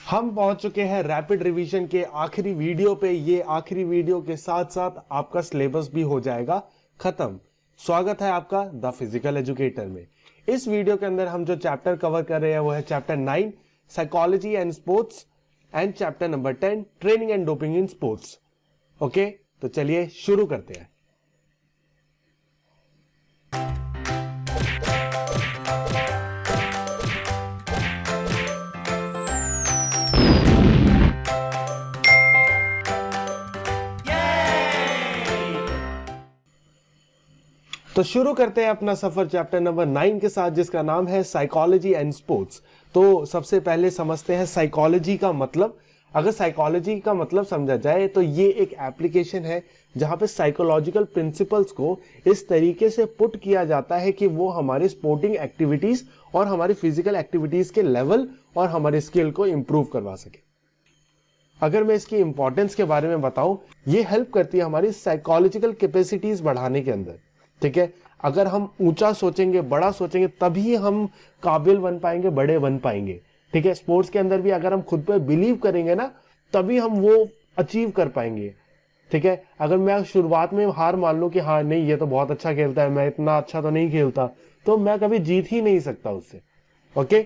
हम पहुंच चुके हैं रैपिड रिवीजन के आखिरी वीडियो पे। ये आखिरी वीडियो के साथ साथ आपका सिलेबस भी हो जाएगा खत्म। स्वागत है आपका द फिजिकल एजुकेटर में। इस वीडियो के अंदर हम जो चैप्टर कवर कर रहे हैं वो है chapter 9 psychology and sports and chapter number 10 training and doping in sports. Okay, तो चलिए शुरू करते हैं। तो शुरू करते हैं अपना सफर चैप्टर नंबर 9 के साथ, जिसका नाम है साइकोलॉजी एंड स्पोर्ट्स। तो सबसे पहले समझते हैं साइकोलॉजी का मतलब। अगर साइकोलॉजी का मतलब समझा जाए तो ये एक एप्लीकेशन है जहां पे साइकोलॉजिकल प्रिंसिपल्स को इस तरीके से पुट किया जाता है कि वो हमारी स्पोर्टिंग एक्टिविटीज और हमारी फिजिकल एक्टिविटीज के लेवल और हमारे स्किल को इंप्रूव करवा सके। अगर मैं इसकी इंपॉर्टेंस के बारे में बताऊं, ये हेल्प करती है हमारी साइकोलॉजिकल कैपेसिटीज बढ़ाने के अंदर। ठीक है, अगर हम ऊंचा सोचेंगे, बड़ा सोचेंगे, तभी हम काबिल बन पाएंगे, बड़े बन पाएंगे। ठीक है, स्पोर्ट्स के अंदर भी अगर हम खुद पे बिलीव करेंगे ना, तभी हम वो अचीव कर पाएंगे। ठीक है, अगर मैं शुरुआत में हार मान लूं कि हाँ नहीं, ये तो बहुत अच्छा खेलता है, मैं इतना अच्छा तो नहीं खेलता, तो मैं कभी जीत ही नहीं सकता उससे। Okay,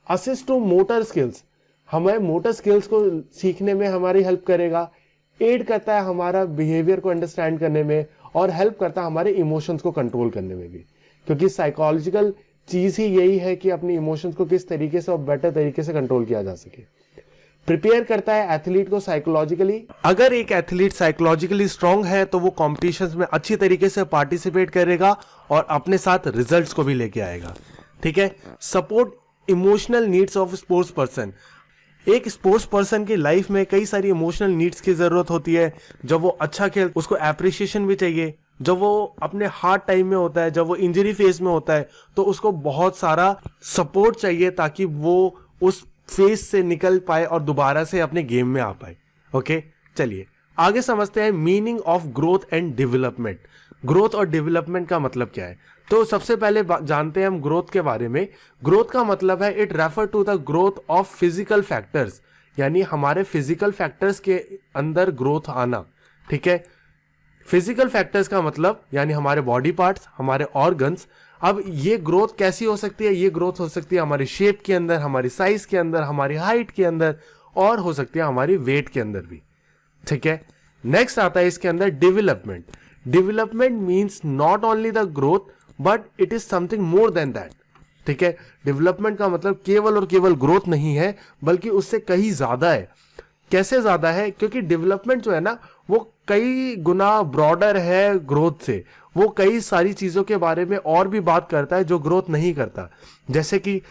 assist to motor skills, हमें मोटर स्किल्स को सीखने में हमारी हेल्प करेगा। एड करता है हमारा बिहेवियर को अंडरस्टैंड करने में और हेल्प करता है हमारे इमोशंस को कंट्रोल करने में भी, क्योंकि साइकोलॉजिकल चीज ही यही है कि अपनी इमोशंस को किस तरीके से और बेटर तरीके से कंट्रोल किया जा सके। प्रिपेयर करता है एथलीट को साइकोलॉजिकली। अगर एक एथलीट साइकोलॉजिकली स्ट्रांग है तो वो कॉम्पिटिशंस में अच्छी तरीके से पार्टिसिपेट करेगा और अपने साथ रिजल्ट्स को भी लेके आएगा। ठीक है, support emotional needs of sports person. एक स्पोर्ट्स पर्सन की लाइफ में कई सारी इमोशनल नीड्स की जरूरत होती है। जब वो अच्छा खेल, उसको एप्रिसिएशन भी चाहिए। जब वो अपने हार्ड टाइम में होता है, जब वो इंजरी फेज में होता है, तो उसको बहुत सारा सपोर्ट चाहिए ताकि वो उस फेज से निकल पाए और दोबारा से अपने गेम में आ पाए। ओके, चलिए आगे समझते हैं meaning of growth and development. Growth और डेवलपमेंट का मतलब क्या है? तो सबसे पहले जानते हैं हम ग्रोथ के बारे में। ग्रोथ का मतलब है it refer to the growth of physical factors, यानी हमारे फिजिकल फैक्टर्स के अंदर ग्रोथ आना। ठीक है, फिजिकल फैक्टर्स का मतलब यानी हमारे बॉडी पार्ट्स, हमारे ऑर्गन्स। अब ये ग्रोथ कैसी हो सकती है? ये ग्रोथ हो सकती है हमारी शेप के अंदर, हमारी साइज के अंदर, हमारी हाइट के अंदर, और हो सकती है हमारी वेट के अंदर भी। ठीक है, नेक्स्ट आता है इसके अंदर development. Development means not only the growth but it is something more than that. ठीक है, डेवलपमेंट का मतलब केवल और केवल ग्रोथ नहीं है, बल्कि उससे कहीं ज्यादा है। कैसे ज्यादा है? क्योंकि डेवलपमेंट जो है ना, वो कई गुना ब्रॉडर है ग्रोथ से। वो कई सारी चीजों के बारे में और भी बात करता है जो ग्रोथ नहीं करता, जैसे कि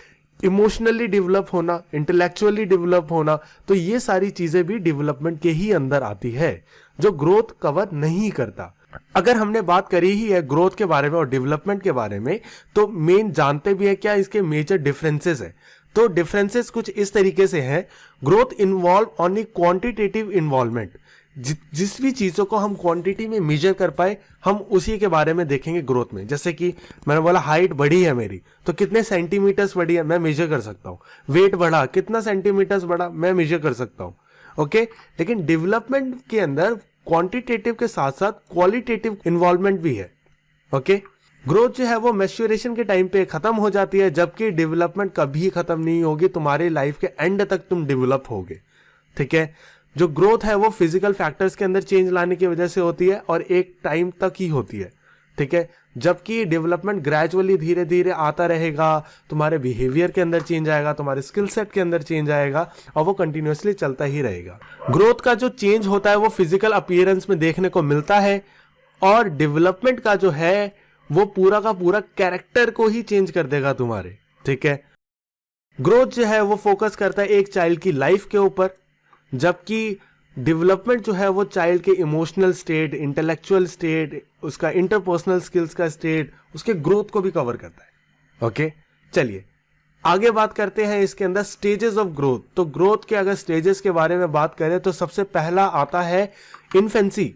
इमोशनली डेवलप होना, इंटेलेक्चुअली डेवलप होना। तो ये सारी चीजें भी डेवलपमेंट के ही अंदर आती है, जो ग्रोथ कवर नहीं करता। अगर हमने बात करी ही है ग्रोथ के बारे में और डेवलपमेंट के बारे में, तो मेन जानते भी है क्या इसके मेजर डिफरेंसेस है। तो डिफरेंसेस कुछ इस तरीके से हैं। Growth involve only quantitative involvement. जिस भी चीजों को हम क्वांटिटी में मेजर कर पाए, हम उसी के बारे में देखेंगे ग्रोथ में। जैसे कि मैंने बोला हाइट बढ़ी है मेरी, तो कितने सेंटीमीटर्स बढ़ी है मैं मेजर कर सकता हूँ। वेट बढ़ा, कितना सेंटीमीटर्स बढ़ा मैं मेजर कर सकता हूँ। ओके, लेकिन डेवलपमेंट के अंदर क्वांटिटेटिव के साथ साथ क्वालिटेटिव इन्वॉल्वमेंट भी है। ओके, ग्रोथ जो है वो मैच्योरेशन के टाइम पे खत्म हो जाती है, जबकि डेवलपमेंट कभी खत्म नहीं होगी। तुम्हारे लाइफ के एंड तक तुम डेवलप होगे। ठीक है, जो ग्रोथ है वो फिजिकल फैक्टर्स के अंदर चेंज लाने की वजह से होती है और एक टाइम तक ही होती है। ठीक है, जबकि डेवलपमेंट ग्रेजुअली धीरे धीरे आता रहेगा। तुम्हारे बिहेवियर के अंदर चेंज आएगा, तुम्हारे स्किल सेट के अंदर चेंज आएगा, और वो कंटिन्यूअसली चलता ही रहेगा। ग्रोथ का जो चेंज होता है वो फिजिकल अपीयरेंस में देखने को मिलता है, और डेवलपमेंट का जो है वो पूरा का पूरा कैरेक्टर को ही चेंज कर देगा तुम्हारे। ठीक है, ग्रोथ जो है वो फोकस करता है एक चाइल्ड की लाइफ के ऊपर, जबकि डेवलपमेंट जो है वो चाइल्ड के इमोशनल स्टेट, इंटेलेक्चुअल स्टेट, उसका इंटरपर्सनल स्किल्स का स्टेट, उसके ग्रोथ को भी कवर करता है। ओके, चलिए आगे बात करते हैं इसके अंदर स्टेजेस ऑफ ग्रोथ। तो ग्रोथ के अगर स्टेजेस के बारे में बात करें तो सबसे पहला आता है इन्फेंसी।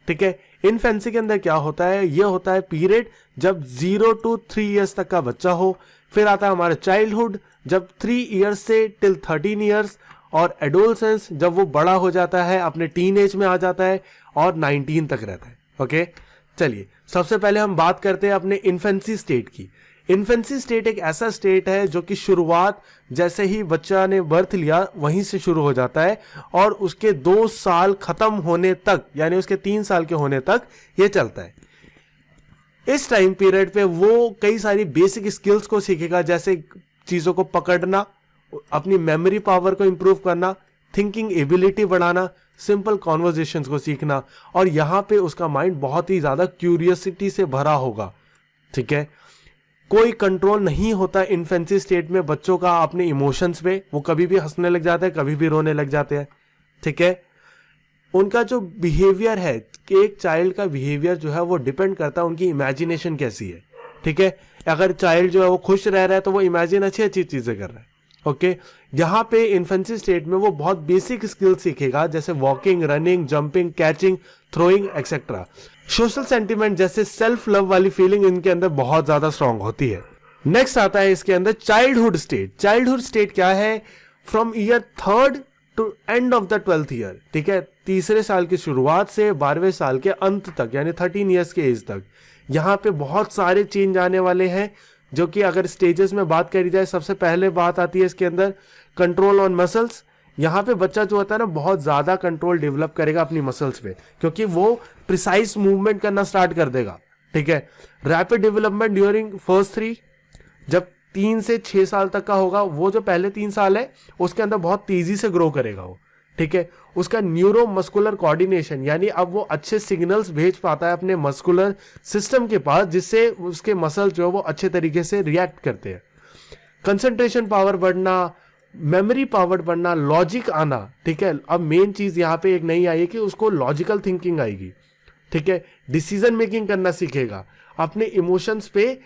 ठीक है, इन्फेंसी के अंदर क्या होता है? ये होता है पीरियड जब 0 to 3 ईयर्स तक का बच्चा हो। फिर आता है हमारा चाइल्डहुड, जब 3 ईयर्स से टिल 13 ईयर्स, और एडोलसेंस जब वो बड़ा हो जाता है, अपने टीनेज में आ जाता है और 19 तक रहता है। ओके, चलिए सबसे पहले हम बात करते हैं अपने इन्फेंसी स्टेट की। इन्फेंसी स्टेट एक ऐसा स्टेट है जो कि शुरुआत जैसे ही बच्चा ने बर्थ लिया वहीं से शुरू हो जाता है और उसके 2 साल खत्म होने तक, यानी उसके 3 साल के होने तक ये चलता है। इस टाइम पीरियड पे वो कई सारी बेसिक स्किल्स को सीखेगा, जैसे चीजों को पकड़ना, अपनी मेमोरी पावर को इंप्रूव करना, थिंकिंग एबिलिटी बढ़ाना, सिंपल कॉन्वर्जेशंस को सीखना, और यहां पे उसका माइंड बहुत ही ज्यादा क्यूरियोसिटी से भरा होगा। ठीक है, कोई कंट्रोल नहीं होता इन्फेंसी स्टेट में बच्चों का अपने इमोशंस पे, वो कभी भी हंसने लग जाते हैं, कभी भी रोने लग जाते हैं। ठीक है, उनका जो बिहेवियर है कि एक चाइल्ड का बिहेवियर जो है वो डिपेंड करता है उनकी इमेजिनेशन कैसी है। ठीक है, अगर चाइल्ड जो है वो खुश रह रहा है तो वो इमेजिन अच्छी अच्छी चीजें कर रहा है। ओके, यहाँ पे इन्फेंसी स्टेट में वो बहुत बेसिक स्किल सीखेगा, जैसे walking, running, jumping, catching, throwing etcetera. Social sentiment जैसे सेल्फ लव वाली फीलिंग इनके अंदर बहुत ज्यादा स्ट्रांग होती है। नेक्स्ट आता है इसके अंदर चाइल्डहुड स्टेट। चाइल्डहुड स्टेट क्या है? From year 3rd to end of the 12th year. ठीक है, तीसरे साल की शुरुआत से 12वें साल के अंत तक, यानी 13 ईयर्स के एज तक, यहाँ पे बहुत सारे चेंज आने वाले हैं। जो कि अगर स्टेजेस में बात करी जाए, सबसे पहले बात आती है इसके अंदर कंट्रोल ऑन मसल्स। यहाँ पे बच्चा जो होता है ना बहुत ज्यादा कंट्रोल डेवलप करेगा अपनी मसल्स पे, क्योंकि वो प्रिसाइज मूवमेंट करना स्टार्ट कर देगा। ठीक है, रैपिड डेवलपमेंट ड्यूरिंग फर्स्ट 3, जब 3 से 6 साल तक का होगा, वो जो पहले 3 साल है उसके अंदर बहुत तेजी से ग्रो करेगा वो। ठीक है, उसका न्यूरो मस्कुलर कोऑर्डिनेशन, यानी अब वो अच्छे सिग्नल्स भेज पाता है अपने मस्कुलर सिस्टम के पास, जिससे उसके मसल जो है वो अच्छे तरीके से रिएक्ट करते हैं। कंसंट्रेशन पावर बढ़ना, मेमोरी पावर बढ़ना, लॉजिक आना। ठीक है, अब मेन चीज यहाँ पे एक नई आई है कि उसको लॉजिकल थिंकिंग आएगी। ठीक है, डिसीजन मेकिंग करना सीखेगा, अपने इमोशंस पे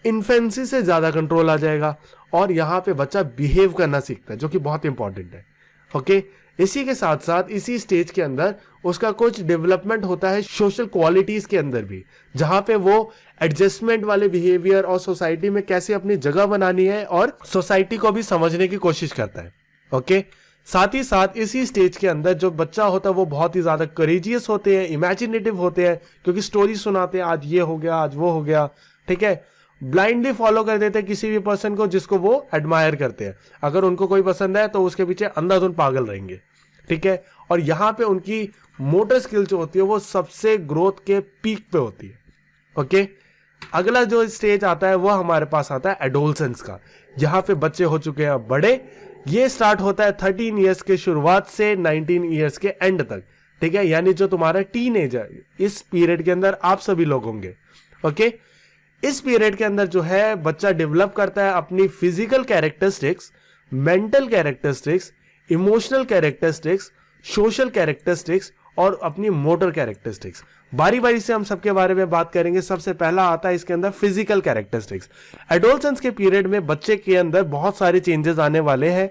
इन्फेंसी से ज्यादा कंट्रोल आ जाएगा, और यहाँ पे बच्चा बिहेव करना सीखता है, जो कि बहुत इंपॉर्टेंट है। ओके, इसी के साथ साथ इसी स्टेज के अंदर उसका कुछ डेवलपमेंट होता है सोशल क्वालिटीज के अंदर भी, जहां पे वो एडजस्टमेंट वाले बिहेवियर और सोसाइटी में कैसे अपनी जगह बनानी है और सोसाइटी को भी समझने की कोशिश करता है। ओके, साथ ही साथ इसी स्टेज के अंदर जो बच्चा होता है वो बहुत ही ज्यादा करेजियस होते हैं, इमेजिनेटिव होते हैं, क्योंकि स्टोरी सुनाते हैं, आज ये हो गया, आज वो हो गया। ठीक है, ब्लाइंडली फॉलो कर देते हैं किसी भी पर्सन को जिसको वो एडमायर करते हैं। अगर उनको कोई पसंद है तो उसके पीछे अंधाधुंध पागल रहेंगे। ठीक है, और यहाँ पे उनकी मोटर स्किल जो होती है वो सबसे ग्रोथ के पीक पे होती है। ओके, अगला जो स्टेज आता है वो हमारे पास आता है एडोलसेंस का, जहां पे बच्चे हो चुके हैं बड़े। ये स्टार्ट होता है 13 ईयर्स के शुरुआत से 19 ईयर्स के एंड तक। ठीक है, यानी जो तुम्हारा टीनेज है, इस पीरियड के अंदर आप सभी लोग होंगे। ओके, इस पीरियड के अंदर जो है बच्चा डेवलप करता है अपनी physical characteristics, mental characteristics, emotional characteristics, social characteristics और अपनी मोटर कैरेक्टरिस्टिक्स। बारी बारी से हम सबके बारे में बात करेंगे। सबसे पहला आता है इसके अंदर फिजिकल कैरेक्टरिस्टिक्स। एडोलसेंस के पीरियड में बच्चे के अंदर बहुत सारे चेंजेस आने वाले हैं।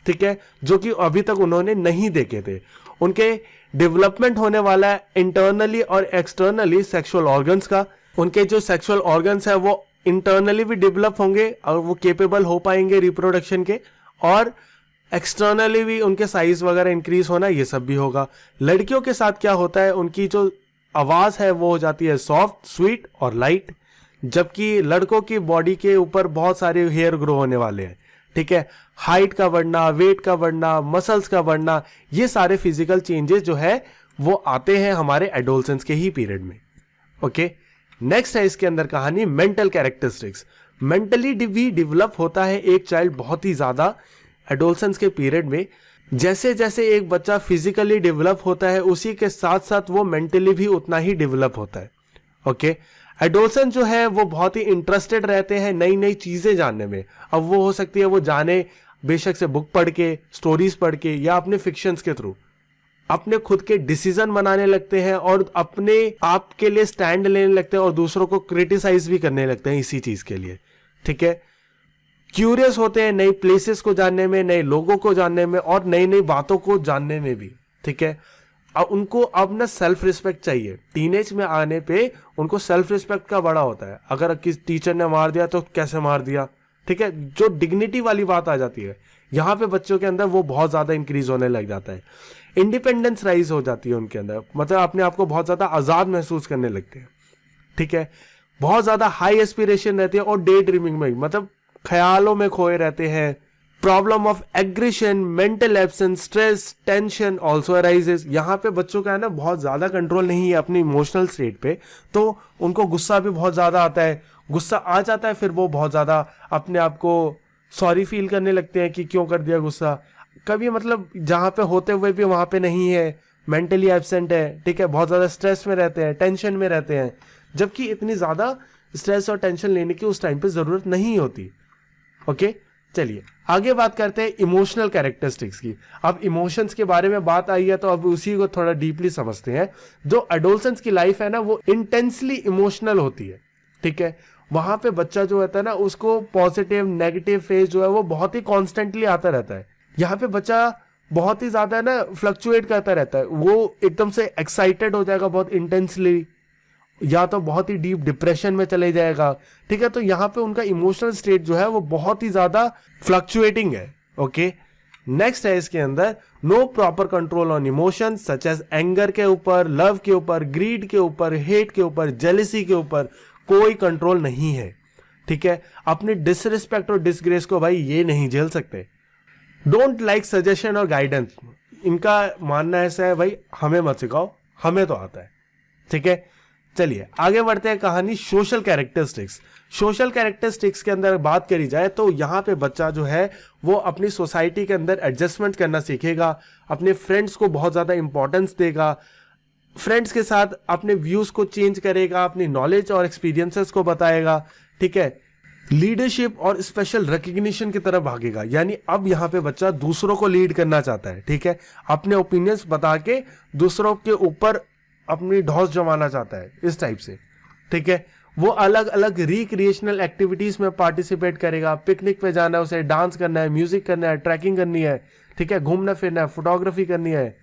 ठीक है, जो कि अभी तक उन्होंने नहीं देखे थे। उनके डेवलपमेंट होने वाला है इंटरनली और एक्सटर्नली सेक्सुअल ऑर्गन्स का। उनके जो सेक्सुअल ऑर्गन्स है वो इंटरनली भी डेवलप होंगे और वो केपेबल हो पाएंगे रिप्रोडक्शन के, और एक्सटर्नली भी उनके साइज वगैरह इंक्रीज होना, ये सब भी होगा। लड़कियों के साथ क्या होता है, उनकी जो आवाज है वो हो जाती है सॉफ्ट, स्वीट और लाइट, जबकि लड़कों की बॉडी के ऊपर बहुत सारे हेयर ग्रो होने वाले हैं। ठीक है, हाइट का बढ़ना, वेट का बढ़ना, मसल्स का बढ़ना, ये सारे फिजिकल चेंजेस जो है वो आते हैं हमारे एडोलसेंस के ही पीरियड में। ओके, नेक्स्ट है इसके अंदर कहानी मेंटल कैरेक्टरिस्टिक्स। मेंटली भी डेवलप होता है एक चाइल्ड बहुत ही ज्यादा एडोलसेंस के पीरियड में। जैसे जैसे एक बच्चा फिजिकली डेवलप होता है उसी के साथ साथ वो मेंटली भी उतना ही डेवलप होता है। ओके, एडोलसेंस जो है वो बहुत ही इंटरेस्टेड रहते हैं नई नई चीजें जानने में। अब वो हो सकती है वो जाने बेशक से बुक पढ़ के, स्टोरीज पढ़ के, या अपने फिक्शंस के थ्रू अपने खुद के डिसीजन बनाने लगते हैं और अपने आप के लिए स्टैंड लेने लगते हैं और दूसरों को क्रिटिसाइज भी करने लगते हैं इसी चीज के लिए। ठीक है, क्यूरियस होते हैं नई प्लेसेस को जानने में, नए लोगों को जानने में और नई नई बातों को जानने में भी। ठीक है, अब उनको अब ना सेल्फ रिस्पेक्ट चाहिए। टीनेज में आने पे उनको सेल्फ रिस्पेक्ट का बड़ा होता है। अगर किसी टीचर ने मार दिया तो कैसे मार दिया, ठीक है, जो डिग्निटी वाली बात आ जाती है यहाँ पे बच्चों के अंदर वो बहुत ज्यादा इंक्रीज होने लग जाता है। इंडिपेंडेंस राइज हो जाती है उनके अंदर, मतलब अपने आप को बहुत ज्यादा आजाद महसूस करने लगते हैं। ठीक है, बहुत ज्यादा हाई एस्पिरेशन रहती है और डे ड्रीमिंग में, मतलब ख्यालों में खोए रहते हैं। Problem of aggression, mental absence, stress, tension also arises. यहाँ पे बच्चों का है ना बहुत ज्यादा कंट्रोल नहीं है अपनी इमोशनल स्टेट पे, तो उनको गुस्सा भी बहुत ज्यादा आता है। गुस्सा आ जाता है फिर वो बहुत ज्यादा अपने आप को सॉरी फील करने लगते हैं कि क्यों कर दिया गुस्सा। कभी मतलब जहाँ पे होते हुए भी वहां पे नहीं है, मेंटली एब्सेंट है। ठीक है, बहुत ज्यादा स्ट्रेस में रहते हैं, टेंशन में रहते हैं, जबकि इतनी ज्यादा स्ट्रेस और टेंशन लेने की उस टाइम पे जरूरत नहीं होती। ओके, चलिए आगे बात करते हैं इमोशनल कैरेक्टरिस्टिक्स की। अब इमोशंस के बारे में बात आई है तो अब उसी को थोड़ा डीपली समझते हैं। जो एडोलसेंस की लाइफ है ना वो इंटेंसली इमोशनल होती है। ठीक है, वहां पे बच्चा जो होता है ना उसको पॉजिटिव नेगेटिव फेज जो है वो बहुत ही कॉन्स्टेंटली आता रहता है। यहाँ पे बच्चा बहुत ही ज्यादा ना फ्लक्चुएट करता रहता है, वो एकदम से एक्साइटेड हो जाएगा बहुत इंटेंसली, या तो बहुत ही डीप डिप्रेशन में चले जाएगा। ठीक है, तो यहाँ पे उनका इमोशनल स्टेट जो है वो बहुत ही ज्यादा फ्लक्चुएटिंग है। ओके, नेक्स्ट है इसके अंदर no proper control on emotion such as anger के ऊपर, लव के ऊपर, ग्रीड के ऊपर, हेट के ऊपर, जेलिसी के ऊपर कोई कंट्रोल नहीं है। ठीक है, अपनी डिसरिस्पेक्ट और डिसग्रेस को भाई ये नहीं झेल सकते। डोंट लाइक सजेशन और गाइडेंस, इनका मानना ऐसा है भाई हमें मत सिखाओ, हमें तो आता है। ठीक है, चलिए आगे बढ़ते हैं कहानी सोशल कैरेक्टरिस्टिक्स। सोशल कैरेक्टरिस्टिक्स के अंदर बात करी जाए तो यहाँ पे बच्चा जो है वो अपनी सोसाइटी के अंदर एडजस्टमेंट करना सीखेगा, अपने फ्रेंड्स को बहुत ज्यादा इंपॉर्टेंस देगा, फ्रेंड्स के साथ अपने व्यूज को चेंज करेगा, अपनी नॉलेज और एक्सपीरियंसेस को बताएगा। ठीक है, लीडरशिप और स्पेशल रिकग्निशन की तरफ भागेगा, यानी अब यहाँ पे बच्चा दूसरों को लीड करना चाहता है। ठीक है, अपने ओपिनियंस बता के दूसरों के ऊपर अपनी ढौस जमाना चाहता है, इस टाइप से। ठीक है, वो अलग अलग रिक्रिएशनल एक्टिविटीज में पार्टिसिपेट करेगा, पिकनिक पे जाना है उसे, डांस करना है, म्यूजिक करना है, ट्रैकिंग करनी है। ठीक है, घूमना फिरना है, फोटोग्राफी करनी है।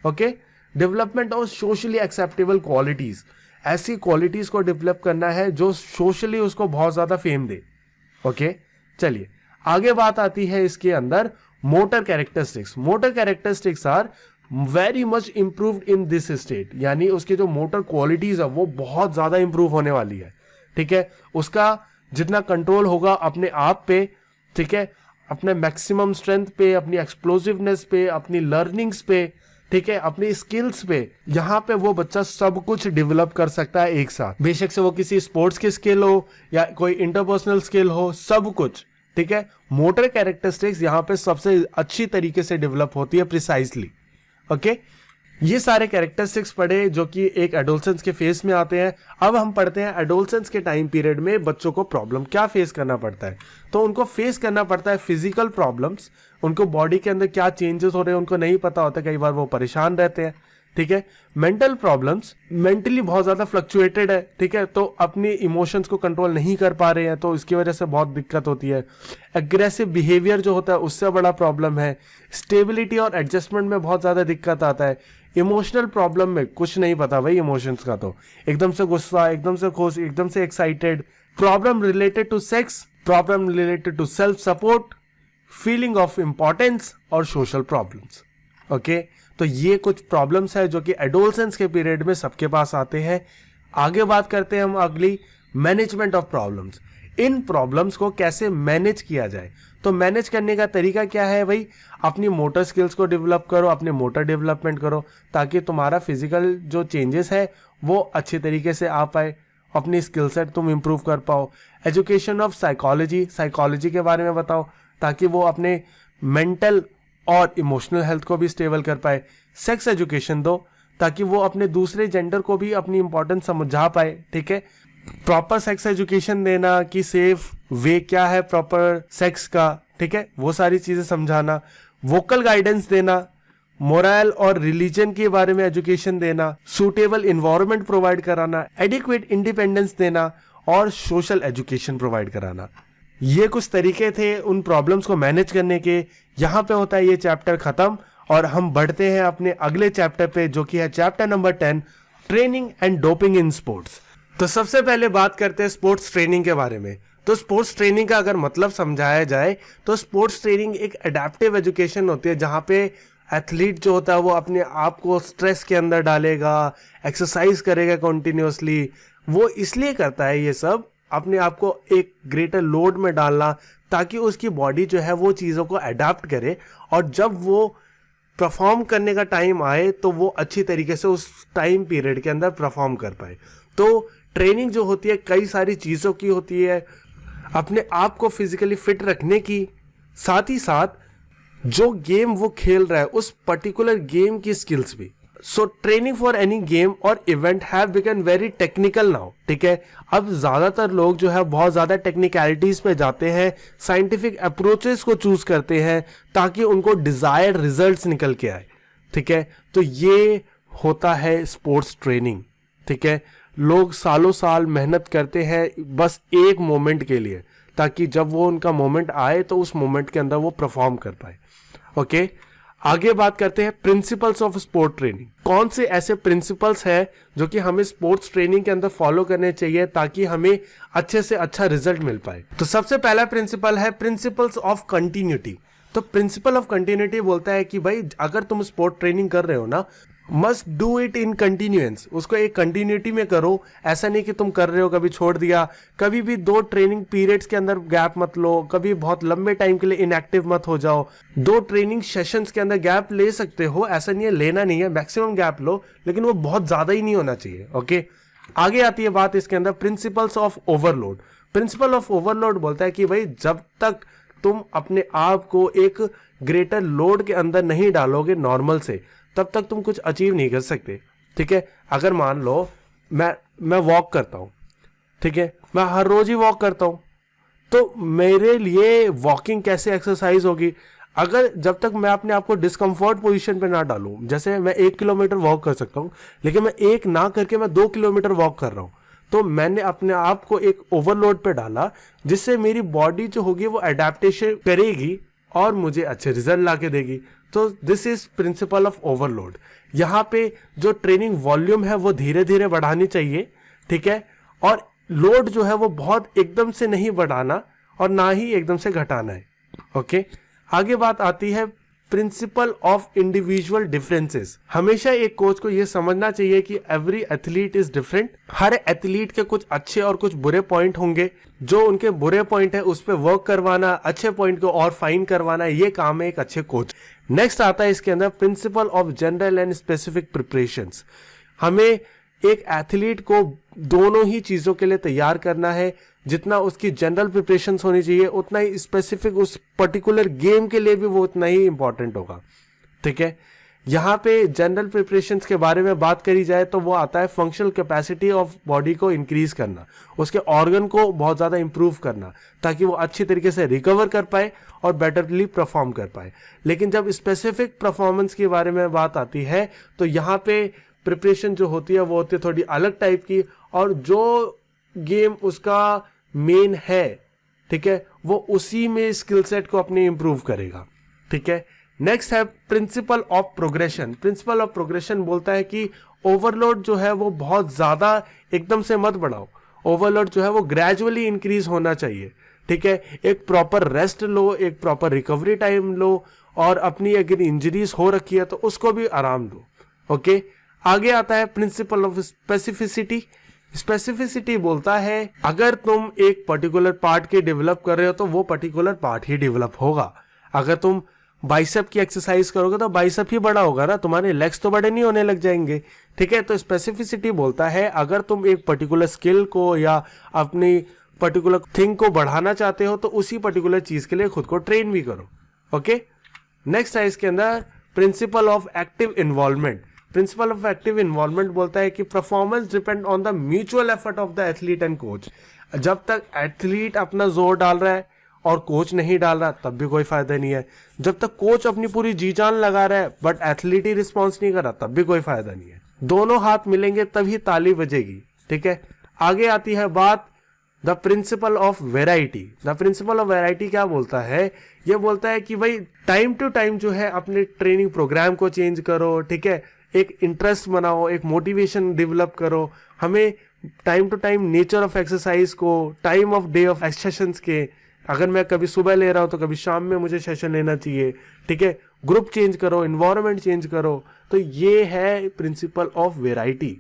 Okay, development of socially acceptable qualities, ऐसी क्वालिटीज को डेवलप करना है जो सोशली उसको बहुत ज्यादा फेम दे। ओके, चलिए आगे बात आती है इसके अंदर motor characteristics. Motor characteristics are very much improved in this state, यानी उसकी जो मोटर क्वालिटीज है वो बहुत ज्यादा इंप्रूव होने वाली है। ठीक है, उसका जितना कंट्रोल होगा अपने आप पे, ठीक है, अपने मैक्सिमम स्ट्रेंथ पे, अपनी एक्सप्लोसिवनेस पे, अपनी लर्निंग्स पे, ठीक है, अपनी स्किल्स पे, यहाँ पे वो बच्चा सब कुछ डेवलप कर सकता है एक साथ। बेशक से वो किसी स्पोर्ट्स की स्किल हो या कोई इंटरपर्सनल स्किल हो, सब कुछ। ठीक है, मोटर कैरेक्टरिस्टिक्स यहाँ पे सबसे अच्छी तरीके से डेवलप होती है प्रिसाइजली। ओके, ये सारे कैरेक्टरिस्टिक्स पढ़े जो कि एक एडोलसेंस के फेस में आते हैं। अब हम पढ़ते हैं एडोलसेंस के टाइम पीरियड में बच्चों को प्रॉब्लम क्या फेस करना पड़ता है। तो उनको फेस करना पड़ता है फिजिकल प्रॉब्लम्स, उनको बॉडी के अंदर क्या चेंजेस हो रहे हैं उनको नहीं पता होता, कई बार वो परेशान रहते हैं। ठीक है, मेंटल प्रॉब्लम्स, मेंटली बहुत ज्यादा फ्लक्चुएटेड है। ठीक है, तो अपनी इमोशंस को कंट्रोल नहीं कर पा रहे हैं, तो इसकी वजह से बहुत दिक्कत होती है। एग्रेसिव बिहेवियर जो होता है उससे बड़ा प्रॉब्लम है। स्टेबिलिटी और एडजस्टमेंट में बहुत ज्यादा दिक्कत आता है। इमोशनल प्रॉब्लम में कुछ नहीं पता भाई इमोशंस का, तो एकदम से गुस्सा, एकदम से खुश, एकदम से excited. Problem related to sex, problem related to self support, feeling of importance और सोशल प्रॉब्लम्स। ओके, तो ये कुछ प्रॉब्लम्स है जो कि एडोलसेंस के पीरियड में सबके पास आते हैं। आगे बात करते हैं हम अगली, management of problems. In problems को कैसे मैनेज किया जाए, तो मैनेज करने का तरीका क्या है भाई, अपनी मोटर स्किल्स को डेवलप करो, अपने मोटर डेवलपमेंट करो, ताकि तुम्हारा फिजिकल जो चेंजेस है वो अच्छे तरीके से आ पाए, अपनी स्किल सेट तुम इंप्रूव कर पाओ। एजुकेशन ऑफ साइकोलॉजी, साइकोलॉजी के बारे में बताओ ताकि वो अपने मेंटल और इमोशनल हेल्थ को भी स्टेबल कर पाए। सेक्स एजुकेशन दो ताकि वो अपने दूसरे जेंडर को भी अपनी इंपॉर्टेंस समझा पाए। ठीक है, प्रॉपर सेक्स एजुकेशन देना कि सेफ वे क्या है प्रॉपर सेक्स का, ठीक है, वो सारी चीजें समझाना। वोकल गाइडेंस देना, मोरल और रिलीजन के बारे में एजुकेशन देना, सूटेबल इन्वायरमेंट प्रोवाइड कराना, एडिक्वेट इंडिपेंडेंस देना और सोशल एजुकेशन प्रोवाइड कराना। ये कुछ तरीके थे उन प्रॉब्लम्स को मैनेज करने के। यहाँ पे होता है ये चैप्टर खत्म और हम बढ़ते हैं अपने अगले चैप्टर पे जो कि है chapter number 10, training and doping in sports. तो सबसे पहले बात करते हैं स्पोर्ट्स ट्रेनिंग के बारे में। तो स्पोर्ट्स ट्रेनिंग का अगर मतलब समझाया जाए तो स्पोर्ट्स ट्रेनिंग एक अडेप्टिव एजुकेशन होती है, जहाँ पे एथलीट जो होता है वो अपने आप को स्ट्रेस के अंदर डालेगा, एक्सरसाइज करेगा कंटिन्यूअसली। वो इसलिए करता है ये सब, अपने आप को एक ग्रेटर लोड में डालना, ताकि उसकी बॉडी जो है वो चीज़ों को अडेप्ट करे, और जब वो परफॉर्म करने का टाइम आए तो वो अच्छी तरीके से उस टाइम पीरियड के अंदर परफॉर्म कर पाए। तो ट्रेनिंग जो होती है कई सारी चीज़ों की होती है, अपने आप को फिजिकली फिट रखने की, साथ ही साथ जो गेम वो खेल रहा है उस पर्टिकुलर गेम की स्किल्स भी। So training for any game और event have become very technical now, ठीक है। अब ज्यादातर लोग जो है बहुत ज्यादा टेक्निकलिटीज पे जाते हैं, साइंटिफिक अप्रोचेस को चूज करते हैं ताकि उनको डिजायर्ड रिजल्ट्स निकल के आए, ठीक है। तो ये होता है स्पोर्ट्स ट्रेनिंग, ठीक है। लोग सालों साल मेहनत करते हैं बस एक मोमेंट के लिए, ताकि जब वो उनका मोमेंट आए तो उस मोमेंट के अंदर वो परफॉर्म कर पाए। ओके, आगे बात करते हैं प्रिंसिपल्स ऑफ स्पोर्ट ट्रेनिंग। कौन से ऐसे प्रिंसिपल्स हैं जो कि हमें स्पोर्ट्स ट्रेनिंग के अंदर फॉलो करने चाहिए ताकि हमें अच्छे से अच्छा रिजल्ट मिल पाए। तो सबसे पहला प्रिंसिपल है प्रिंसिपल्स ऑफ कंटिन्यूटी। तो प्रिंसिपल ऑफ कंटिन्यूटी बोलता है कि भाई अगर तुम स्पोर्ट ट्रेनिंग कर रहे हो ना, must do it in continuance, उसको एक कंटिन्यूटी में करो। ऐसा नहीं कि तुम कर रहे हो कभी छोड़ दिया, कभी भी 2 ट्रेनिंग पीरियड्स के अंदर गैप मत लो, कभी बहुत लंबे टाइम के लिए इनएक्टिव मत हो जाओ। 2 ट्रेनिंग सेशंस के अंदर गैप ले सकते हो, ऐसा नहीं है लेना नहीं है, मैक्सिमम गैप लो, लेकिन वो बहुत ज्यादा ही नहीं होना चाहिए। ओके, आगे आती है बात इसके अंदर principles of overload. Principle of overload बोलता है कि भाई जब तक तुम अपने आप को एक ग्रेटर लोड के अंदर नहीं डालोगे नॉर्मल से, तब तक तुम कुछ अचीव नहीं कर सकते, ठीक है। अगर मान लो मैं वॉक करता हूं, ठीक है, मैं हर रोज ही वॉक करता हूं, तो मेरे लिए वॉकिंग कैसे एक्सरसाइज होगी अगर जब तक मैं अपने आप को डिस्कम्फर्ट पोजीशन पे ना डालूं। जैसे मैं 1 किलोमीटर वॉक कर सकता हूं, लेकिन मैं 1 ना करके मैं 2 किलोमीटर वॉक कर रहा हूं, तो मैंने अपने आप को एक ओवरलोड पे डाला, जिससे मेरी बॉडी जो होगी वो अडेप्टेशन करेगी और मुझे अच्छे रिजल्ट ला के देगी। तो this is principle of overload. यहाँ पे जो ट्रेनिंग वॉल्यूम है वो धीरे धीरे बढ़ानी चाहिए, ठीक है, और लोड जो है वो बहुत एकदम से नहीं बढ़ाना और ना ही एकदम से घटाना है। ओके, आगे बात आती है प्रिंसिपल ऑफ इंडिविजुअल डिफरेंसेस। हमेशा एक कोच को यह समझना चाहिए कि every athlete is different. Her athlete के कुछ अच्छे और कुछ बुरे पॉइंट होंगे, जो उनके बुरे पॉइंट है उस पर वर्क करवाना, अच्छे पॉइंट को और फाइन करवाना, ये काम है एक अच्छे कोच। नेक्स्ट आता है इसके अंदर principle of general and specific preparations. हमें एक एथलीट को दोनों ही चीजों के लिए तैयार करना है। जितना उसकी जनरल प्रिपरेशंस होनी चाहिए उतना ही स्पेसिफिक उस पर्टिकुलर गेम के लिए भी वो उतना ही इंपॉर्टेंट होगा, ठीक है। यहाँ पे जनरल प्रिपरेशंस के बारे में बात करी जाए तो वो आता है फंक्शनल कैपेसिटी ऑफ बॉडी को इंक्रीज करना, उसके ऑर्गन को बहुत ज़्यादा इंप्रूव करना, ताकि वो अच्छी तरीके से रिकवर कर पाए और बेटरली परफॉर्म कर पाए। लेकिन जब स्पेसिफिक परफॉर्मेंस के बारे में बात आती है तो यहाँ पे प्रिपरेशन जो होती है वो होती है थोड़ी अलग टाइप की, और जो गेम उसका मेन है, ठीक है, वो उसी में स्किल सेट को अपने इंप्रूव करेगा, ठीक है। नेक्स्ट है principle of progression. Principle of progression बोलता है कि ओवरलोड जो है वो बहुत ज्यादा एकदम से मत बढ़ाओ, ओवरलोड जो है वो ग्रेजुअली इंक्रीज होना चाहिए, ठीक है। एक प्रॉपर रेस्ट लो, एक प्रॉपर रिकवरी टाइम लो, और अपनी अगर इंजरीज हो रखी है तो उसको भी आराम दो। ओके, आगे आता है प्रिंसिपल ऑफ स्पेसिफिसिटी। स्पेसिफिसिटी बोलता है अगर तुम एक पर्टिकुलर पार्ट के डेवलप कर रहे हो तो वो पर्टिकुलर पार्ट ही डेवलप होगा। अगर तुम बाइसेप की एक्सरसाइज करोगे तो बाइसेप ही बड़ा होगा ना, तुम्हारे लेग्स तो बड़े नहीं होने लग जाएंगे, ठीक है। तो स्पेसिफिसिटी बोलता है अगर तुम एक पर्टिकुलर स्किल को या अपनी पर्टिकुलर थिंग को बढ़ाना चाहते हो तो उसी पर्टिकुलर चीज के लिए खुद को ट्रेन भी करो। ओके, नेक्स्ट है इसके अंदर principle of active involvement. Principle of active involvement बोलता है कि performance depend on the mutual effort of the athlete and coach. जब तक एथलीट अपना जोर डाल रहा है और कोच नहीं डाल रहा तब भी कोई फायदा नहीं है। जब तक कोच अपनी पूरी जी जान लगा रहा है बट एथलीट ही रिस्पॉन्स नहीं कर रहा तब भी कोई फायदा नहीं है। दोनों हाथ मिलेंगे तभी ताली बजेगी, ठीक है। आगे आती है बात the principle of variety. The principle of variety क्या बोलता है? ये बोलता है कि भाई टाइम टू टाइम जो है अपने ट्रेनिंग प्रोग्राम को चेंज करो, ठीक है। एक इंटरेस्ट बनाओ, एक मोटिवेशन डेवलप करो। हमें time to time nature of exercise को, time of day of sessions के, अगर मैं कभी सुबह ले रहा हूँ तो कभी शाम में मुझे सेशन लेना चाहिए, ठीक है। ग्रुप चेंज करो, इन्वायरमेंट चेंज करो, तो ये है प्रिंसिपल ऑफ वेराइटी।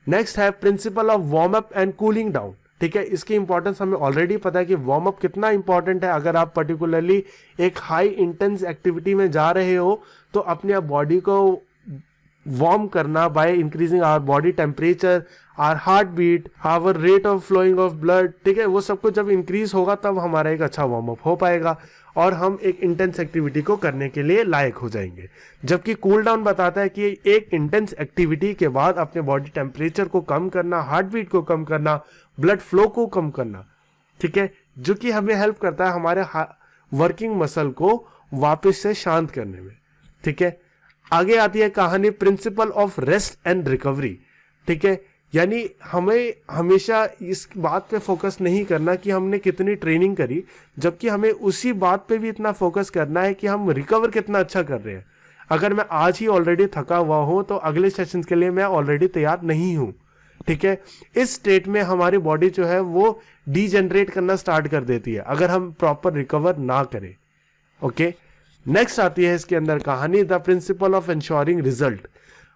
नेक्स्ट है principle of warm up and cooling down, ठीक है। इसकी इंपॉर्टेंस हमें ऑलरेडी पता है कि वार्म अप कितना इंपॉर्टेंट है। अगर आप पर्टिकुलरली एक हाई इंटेंस एक्टिविटी में जा रहे हो तो अपने बॉडी को वार्म करना by increasing our body temperature, our heart beat, our rate of flowing of blood, ठीक है। वो सब कुछ जब इंक्रीज होगा तब हमारा एक अच्छा वार्म अप हो पाएगा और हम एक इंटेंस एक्टिविटी को करने के लिए लायक हो जाएंगे। जबकि कूल डाउन बताता है कि एक इंटेंस एक्टिविटी के बाद अपने बॉडी टेम्परेचर को कम करना, हार्ट बीट को कम करना, ब्लड फ्लो को कम करना, ठीक है, जो कि हमें हेल्प करता है हमारे वर्किंग मसल को वापस से शांत करने में, ठीक है। आगे आती है कहानी principle of rest and recovery, ठीक है। यानी हमें हमेशा इस बात पे फोकस नहीं करना कि हमने कितनी ट्रेनिंग करी, जबकि हमें उसी बात पे भी इतना फोकस करना है कि हम रिकवर कितना अच्छा कर रहे हैं। अगर मैं आज ही ऑलरेडी थका हुआ हूं तो अगले सेशंस के लिए मैं ऑलरेडी तैयार नहीं हूं, ठीक है। इस स्टेट में हमारी बॉडी जो है वो डीजेनरेट करना स्टार्ट कर देती है अगर हम प्रॉपर रिकवर ना करें, ओके। नेक्स्ट आती है इसके अंदर कहानी the principle of ensuring result.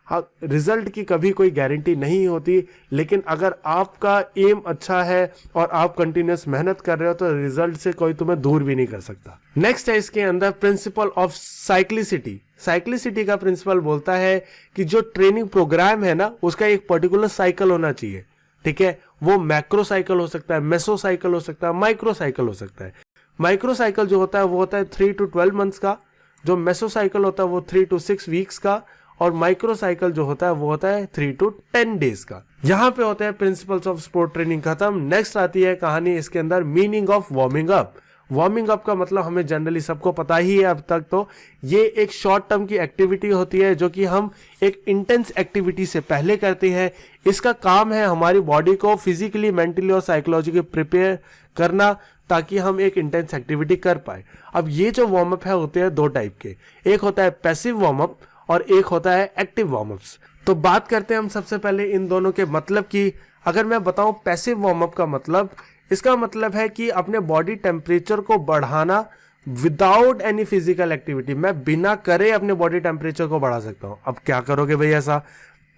हाँ, रिजल्ट की कभी कोई गारंटी नहीं होती, लेकिन अगर आपका एम अच्छा है और आप कंटिन्यूस मेहनत कर रहे हो तो रिजल्ट से कोई तुम्हें दूर भी नहीं कर सकता। नेक्स्ट है इसके अंदर प्रिंसिपल ऑफ साइक्लिसिटी। साइक्लिसिटी का प्रिंसिपल बोलता है कि जो ट्रेनिंग प्रोग्राम है ना उसका एक पर्टिकुलर साइकिल होना चाहिए, ठीक है। वो मैक्रो साइकिल हो सकता है, मेसो साइकिल हो सकता है, माइक्रो साइकिल हो सकता है। माइक्रो साइकिल जो होता है वो होता है 3 to 12 मंथ्स का, जो मेसो साइकिल होता है वो 3 to 6 वीक्स का, और माइक्रो साइकिल जो होता है वो होता है 3 to 10 डेज का। यहाँ पे होते हैं प्रिंसिपल्स ऑफ स्पोर्ट ट्रेनिंग खत्म। नेक्स्ट आती है कहानी इसके अंदर meaning of warming up. Warming up का मतलब हमें जनरली सबको पता ही है अब तक, तो ये एक शॉर्ट टर्म की एक्टिविटी होती है जो कि हम एक इंटेंस एक्टिविटी से पहले करते हैं। इसका काम है हमारी बॉडी को फिजिकली, मेंटली और साइकोलॉजिकली प्रिपेयर करना ताकि हम एक इंटेंस एक्टिविटी कर पाए। अब ये जो वार्म अप है होते हैं 2 टाइप के, एक होता है पैसिव वार्म अप और एक होता है एक्टिव वार्म अप्स। तो बात करते हैं हम सबसे पहले इन दोनों के मतलब की। अगर मैं बताऊं पैसिव वार्म अप का मतलब, इसका मतलब है कि अपने बॉडी टेम्परेचर को बढ़ाना विदाउट एनी फिजिकल एक्टिविटी। मैं बिना करे अपने बॉडी टेम्परेचर को बढ़ा सकता हूं। अब क्या करोगे भाई ऐसा?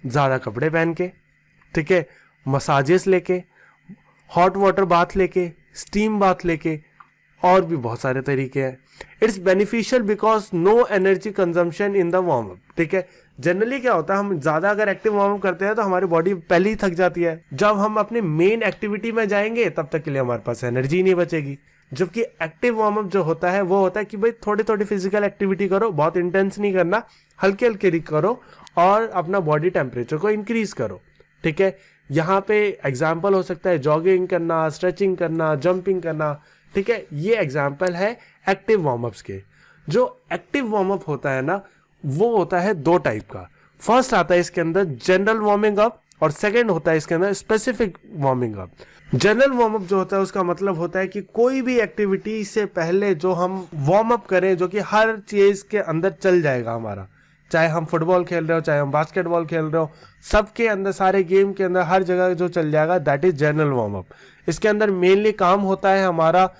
ज्यादा कपड़े पहन के, ठीक है, मसाजेस लेके, हॉट वाटर बाथ लेके, स्टीम बाथ लेके, और भी बहुत सारे तरीके हैं। It's beneficial because no energy consumption in the warm up, ठीक है। जनरली क्या होता है, हम ज्यादा अगर एक्टिव वार्म अप करते हैं तो हमारी बॉडी पहले ही थक जाती है। जब हम अपने मेन एक्टिविटी में जाएंगे तब तक के लिए हमारे पास एनर्जी नहीं बचेगी। जबकि एक्टिव वार्म अप जो होता है वो होता है कि भाई थोड़ी थोड़ी फिजिकल एक्टिविटी करो, बहुत इंटेंस नहीं करना, हल्के हल्के करो और अपना बॉडी टेम्परेचर को इंक्रीज करो, ठीक है। यहाँ पे एग्जाम्पल हो सकता है जॉगिंग करना, स्ट्रेचिंग करना, जंपिंग करना, ठीक है। ये एग्जाम्पल है एक्टिव वार्म अप्स के। जो एक्टिव वार्म अप होता है ना वो होता है 2 टाइप का। फर्स्ट आता है इसके अंदर जनरल वार्मिंग अप और सेकंड होता है इसके अंदर specific warming up. General warm up जो होता है उसका मतलब होता है कि कोई भी एक्टिविटी से पहले जो हम वार्म अप करें, जो कि हर चीज के अंदर चल जाएगा हमारा, चाहे हम फुटबॉल खेल रहे हो, चाहे हम बास्केटबॉल खेल रहे हो, सबके अंदर, सारे गेम के अंदर हर जगह जो चल जाएगा, that is general warm up. इसके अंदर मेनली काम होता है हमारा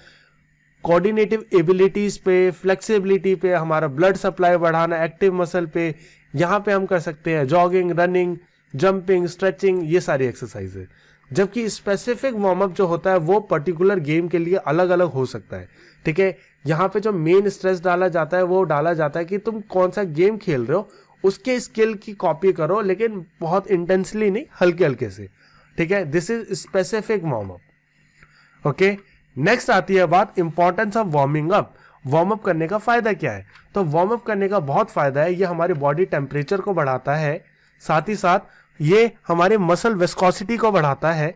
कोऑर्डिनेटिव एबिलिटीज पे, फ्लेक्सिबिलिटी पे, हमारा ब्लड सप्लाई बढ़ाना, एक्टिव मसल पे। यहाँ पे हम कर सकते हैं जॉगिंग, रनिंग, जंपिंग, स्ट्रेचिंग, ये सारी एक्सरसाइज है। जबकि स्पेसिफिक वार्म अप जो होता है वो पर्टिकुलर गेम के लिए अलग अलग हो सकता है, ठीक है। यहाँ पे जो मेन स्ट्रेस डाला जाता है वो डाला जाता है कि तुम कौन सा गेम खेल रहे हो, उसके स्किल की कॉपी करो, लेकिन बहुत इंटेंसली नहीं, हल्के हल्के से, ठीक है। This is specific warm up, okay. Next आती है बात importance of warming up. Warm up करने का फायदा क्या है? तो वार्म अप करने का बहुत फायदा है। ये हमारे बॉडी टेम्परेचर को बढ़ाता है, साथ ही साथ ये हमारे मसल विस्कोसिटी को बढ़ाता है,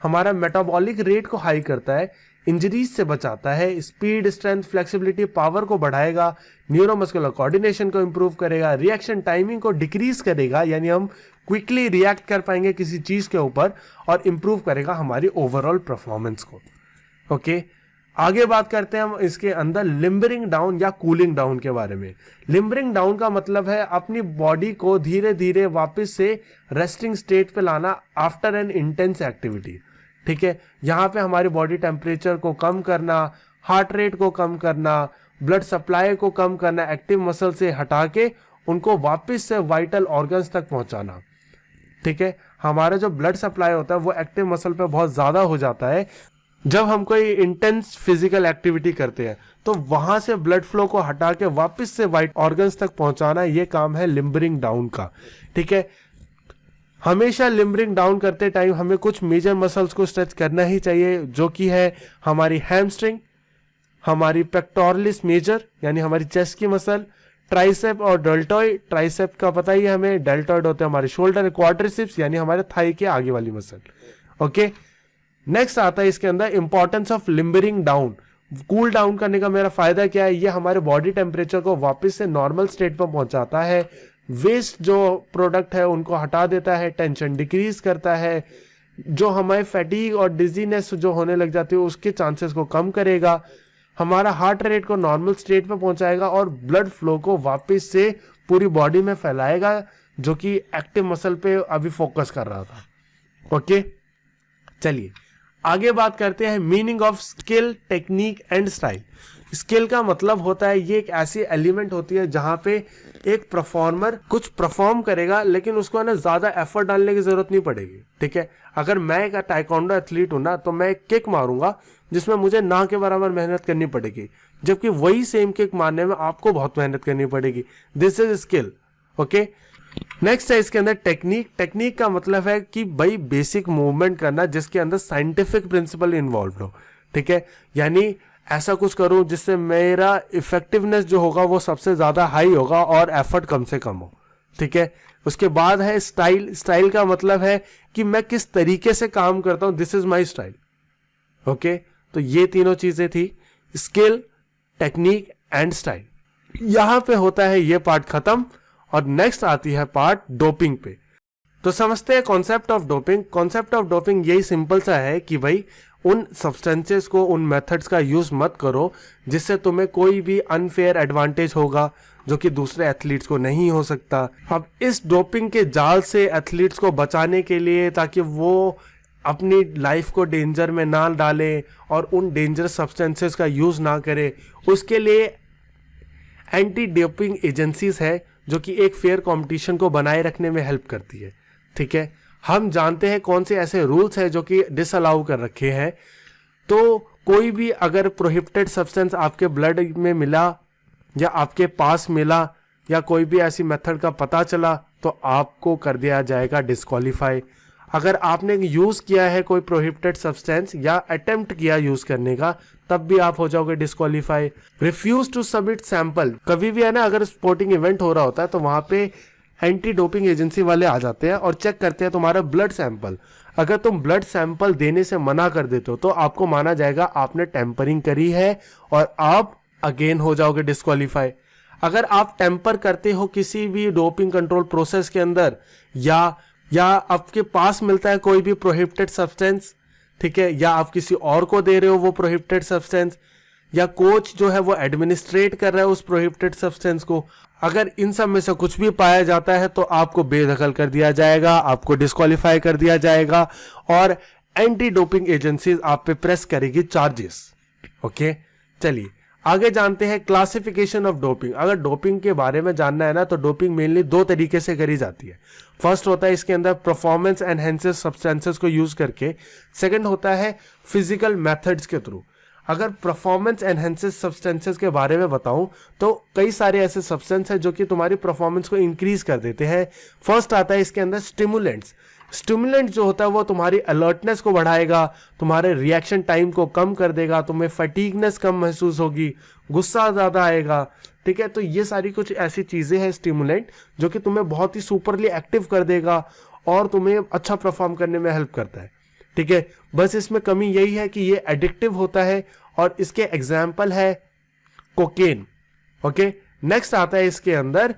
हमारा मेटाबॉलिक रेट को हाई करता है, इंजरीज से बचाता है, स्पीड, स्ट्रेंथ, फ्लेक्सिबिलिटी, पावर को बढ़ाएगा, न्यूरोमस्कुलर कोऑर्डिनेशन को इंप्रूव करेगा, रिएक्शन टाइमिंग को डिक्रीज करेगा, यानी हम क्विकली रिएक्ट कर पाएंगे किसी चीज के ऊपर, और इंप्रूव करेगा हमारी ओवरऑल परफॉर्मेंस को, ओके। आगे बात करते हैं हम इसके अंदर लिम्बरिंग डाउन या कूलिंग डाउन के बारे में। लिम्बरिंग डाउन का मतलब है अपनी बॉडी को धीरे धीरे वापस से रेस्टिंग स्टेट पे लाना आफ्टर एन इंटेंस एक्टिविटी। ठीक है, यहाँ पे हमारी बॉडी टेम्परेचर को कम करना, हार्ट रेट को कम करना, ब्लड सप्लाई को कम करना, एक्टिव मसल से हटा के उनको वापस से वाइटल ऑर्गन्स तक पहुंचाना। ठीक है, हमारा जो ब्लड सप्लाई होता है वो एक्टिव मसल पे बहुत ज़्यादा हो जाता है जब हम कोई इंटेंस फिजिकल एक्टिविटी करते हैं, तो वहां से ब्लड फ्लो को हटा के वापस से वाइट ऑर्गन्स तक पहुंचाना, ये काम है लिम्बरिंग डाउन का। ठीक है, हमेशा लिम्बरिंग डाउन करते टाइम हमें कुछ मेजर मसल्स को स्ट्रेच करना ही चाहिए, जो कि है हमारी हैमस्ट्रिंग, हमारी पेक्टोरलिस मेजर यानी हमारी चेस्ट की मसल, ट्राइसेप और डेल्टॉइड। ट्राइसेप का पता ही है हमें, डेल्टॉइड होते हैं हमारे शोल्डर, क्वाड्रिसेप्स यानी हमारे थाई के आगे वाली मसल। ओके, नेक्स्ट आता है इसके अंदर importance of limbering down. Cool down करने का मेरा फायदा क्या है, ये हमारे बॉडी टेम्परेचर को वापस से नॉर्मल स्टेट पर पहुंचाता है, वेस्ट जो प्रोडक्ट है उनको हटा देता है, टेंशन डिक्रीज करता है, जो हमारे फैटीग और डिजीनेस जो होने लग जाती है उसके चांसेस को कम करेगा, हमारा हार्ट रेट को नॉर्मल स्टेट पे पहुंचाएगा और ब्लड फ्लो को वापस से पूरी बॉडी में फैलाएगा, जो कि एक्टिव मसल पे अभी फोकस कर रहा था। ओके, चलिए आगे बात करते हैं meaning of skill, technique and style. Skill का मतलब होता है ये एक ऐसी एलिमेंट होती है जहां पे एक परफॉर्मर कुछ परफॉर्म करेगा लेकिन उसको ना ज्यादा एफर्ट डालने की जरूरत नहीं पड़ेगी। ठीक है, अगर मैं एक टाइकोंडो एथलीट हूं ना, तो मैं एक किक मारूंगा जिसमें मुझे ना के बराबर मेहनत करनी पड़ेगी, जबकि वही सेम किक मारने में आपको बहुत मेहनत करनी पड़ेगी। This is skill. Okay, next है इसके अंदर टेक्निक। टेक्निक का मतलब है कि भाई बेसिक मूवमेंट करना जिसके अंदर साइंटिफिक प्रिंसिपल इन्वॉल्व हो। ठीक है, यानी ऐसा कुछ करूं जिससे मेरा इफेक्टिवनेस जो होगा वो सबसे ज्यादा हाई होगा और एफर्ट कम से कम हो। ठीक है, उसके बाद है स्टाइल। स्टाइल का मतलब है कि मैं किस तरीके से काम करता हूं, this is my style. Okay, तो ये तीनों चीजें थी, स्किल, टेक्निक एंड स्टाइल। यहां पे होता है ये पार्ट खत्म और नेक्स्ट आती है पार्ट डोपिंग पे। तो समझते हैं concept of doping. Concept of doping यही सिंपल सा है कि भाई उन सब्सटेंसेस को, उन मेथड्स का यूज मत करो जिससे तुम्हें कोई भी अनफेयर एडवांटेज होगा जो कि दूसरे एथलीट्स को नहीं हो सकता। अब इस डोपिंग के जाल से एथलीट्स को बचाने के लिए, ताकि वो अपनी लाइफ को डेंजर में ना डालें और उन डेंजरस सब्सटेंसेस का यूज ना करें, उसके लिए एंटी डोपिंग एजेंसीज है जो कि एक फेयर कंपटीशन को बनाए रखने में हेल्प करती है। ठीक है, हम जानते हैं कौन से ऐसे रूल्स हैं जो कि डिसअलाउ कर रखे हैं। तो कोई भी अगर प्रोहिबिटेड सब्सटेंस आपके ब्लड में मिला या आपके पास मिला या कोई भी ऐसी मेथड का पता चला तो आपको कर दिया जाएगा डिस्क्वालीफाई। अगर आपने यूज किया है कोई प्रोहिबिटेड सब्सटेंस या अटेम्प्ट किया यूज करने का, तब भी आप हो जाओगे disqualify. Refuse to submit sample, कभी भी है ना, अगर स्पोर्टिंग इवेंट हो रहा होता है तो वहां पे एंटी डोपिंग एजेंसी वाले आ जाते हैं और चेक करते हैं तुम्हारा ब्लड सैंपल। अगर तुम ब्लड सैंपल देने से मना कर देते हो तो आपको माना जाएगा आपने टेम्परिंग करी है और आप अगेन हो जाओगे डिस्क्वालीफाई। अगर आप टेम्पर करते हो किसी भी डोपिंग कंट्रोल प्रोसेस के अंदर या आपके पास मिलता है कोई भी प्रोहिबिटेड सब्सटेंस, ठीक है, या आप किसी और को दे रहे हो वो प्रोहिबिटेड सब्सटेंस, या कोच जो है वो एडमिनिस्ट्रेट कर रहा है उस प्रोहिबिटेड सब्सटेंस को, अगर इन सब में से कुछ भी पाया जाता है तो आपको बेदखल कर दिया जाएगा, आपको डिस्क्वालीफाई कर दिया जाएगा और एंटी डोपिंग एजेंसीज आप पे प्रेस करेगी चार्जेस। ओके, चलिए आगे जानते हैं क्लासिफिकेशन ऑफ डोपिंग। अगर डोपिंग के बारे में जानना है ना, तो डोपिंग मेनली दो तरीके से करी जाती है। फर्स्ट होता है इसके अंदर परफॉर्मेंस एनहेंसेस सब्सटेंसेस को यूज करके, सेकंड होता है फिजिकल मेथड्स के थ्रू। अगर परफॉर्मेंस एनहेंसेस सब्सटेंसेस के बारे में बताऊं तो कई सारे ऐसे सब्सटेंस हैं जो कि तुम्हारी परफॉर्मेंस को इंक्रीज कर देते हैं। फर्स्ट आता है इसके अंदर स्टिमुलेंट्स। स्टिमुलेंट जो होता है वो तुम्हारी अलर्टनेस को बढ़ाएगा, तुम्हारे रिएक्शन टाइम को कम कर देगा, तुम्हें फटीगनेस कम महसूस होगी, गुस्सा ज्यादा आएगा। ठीक है, तो ये सारी कुछ ऐसी चीजें हैं स्टिमुलेंट जो कि तुम्हें बहुत ही सुपरली एक्टिव कर देगा और तुम्हें अच्छा परफॉर्म करने में हेल्प करता है। ठीक है, बस इसमें कमी यही है कि ये एडिक्टिव होता है और इसके एग्जाम्पल है कोकेन। ओके, नेक्स्ट आता है इसके अंदर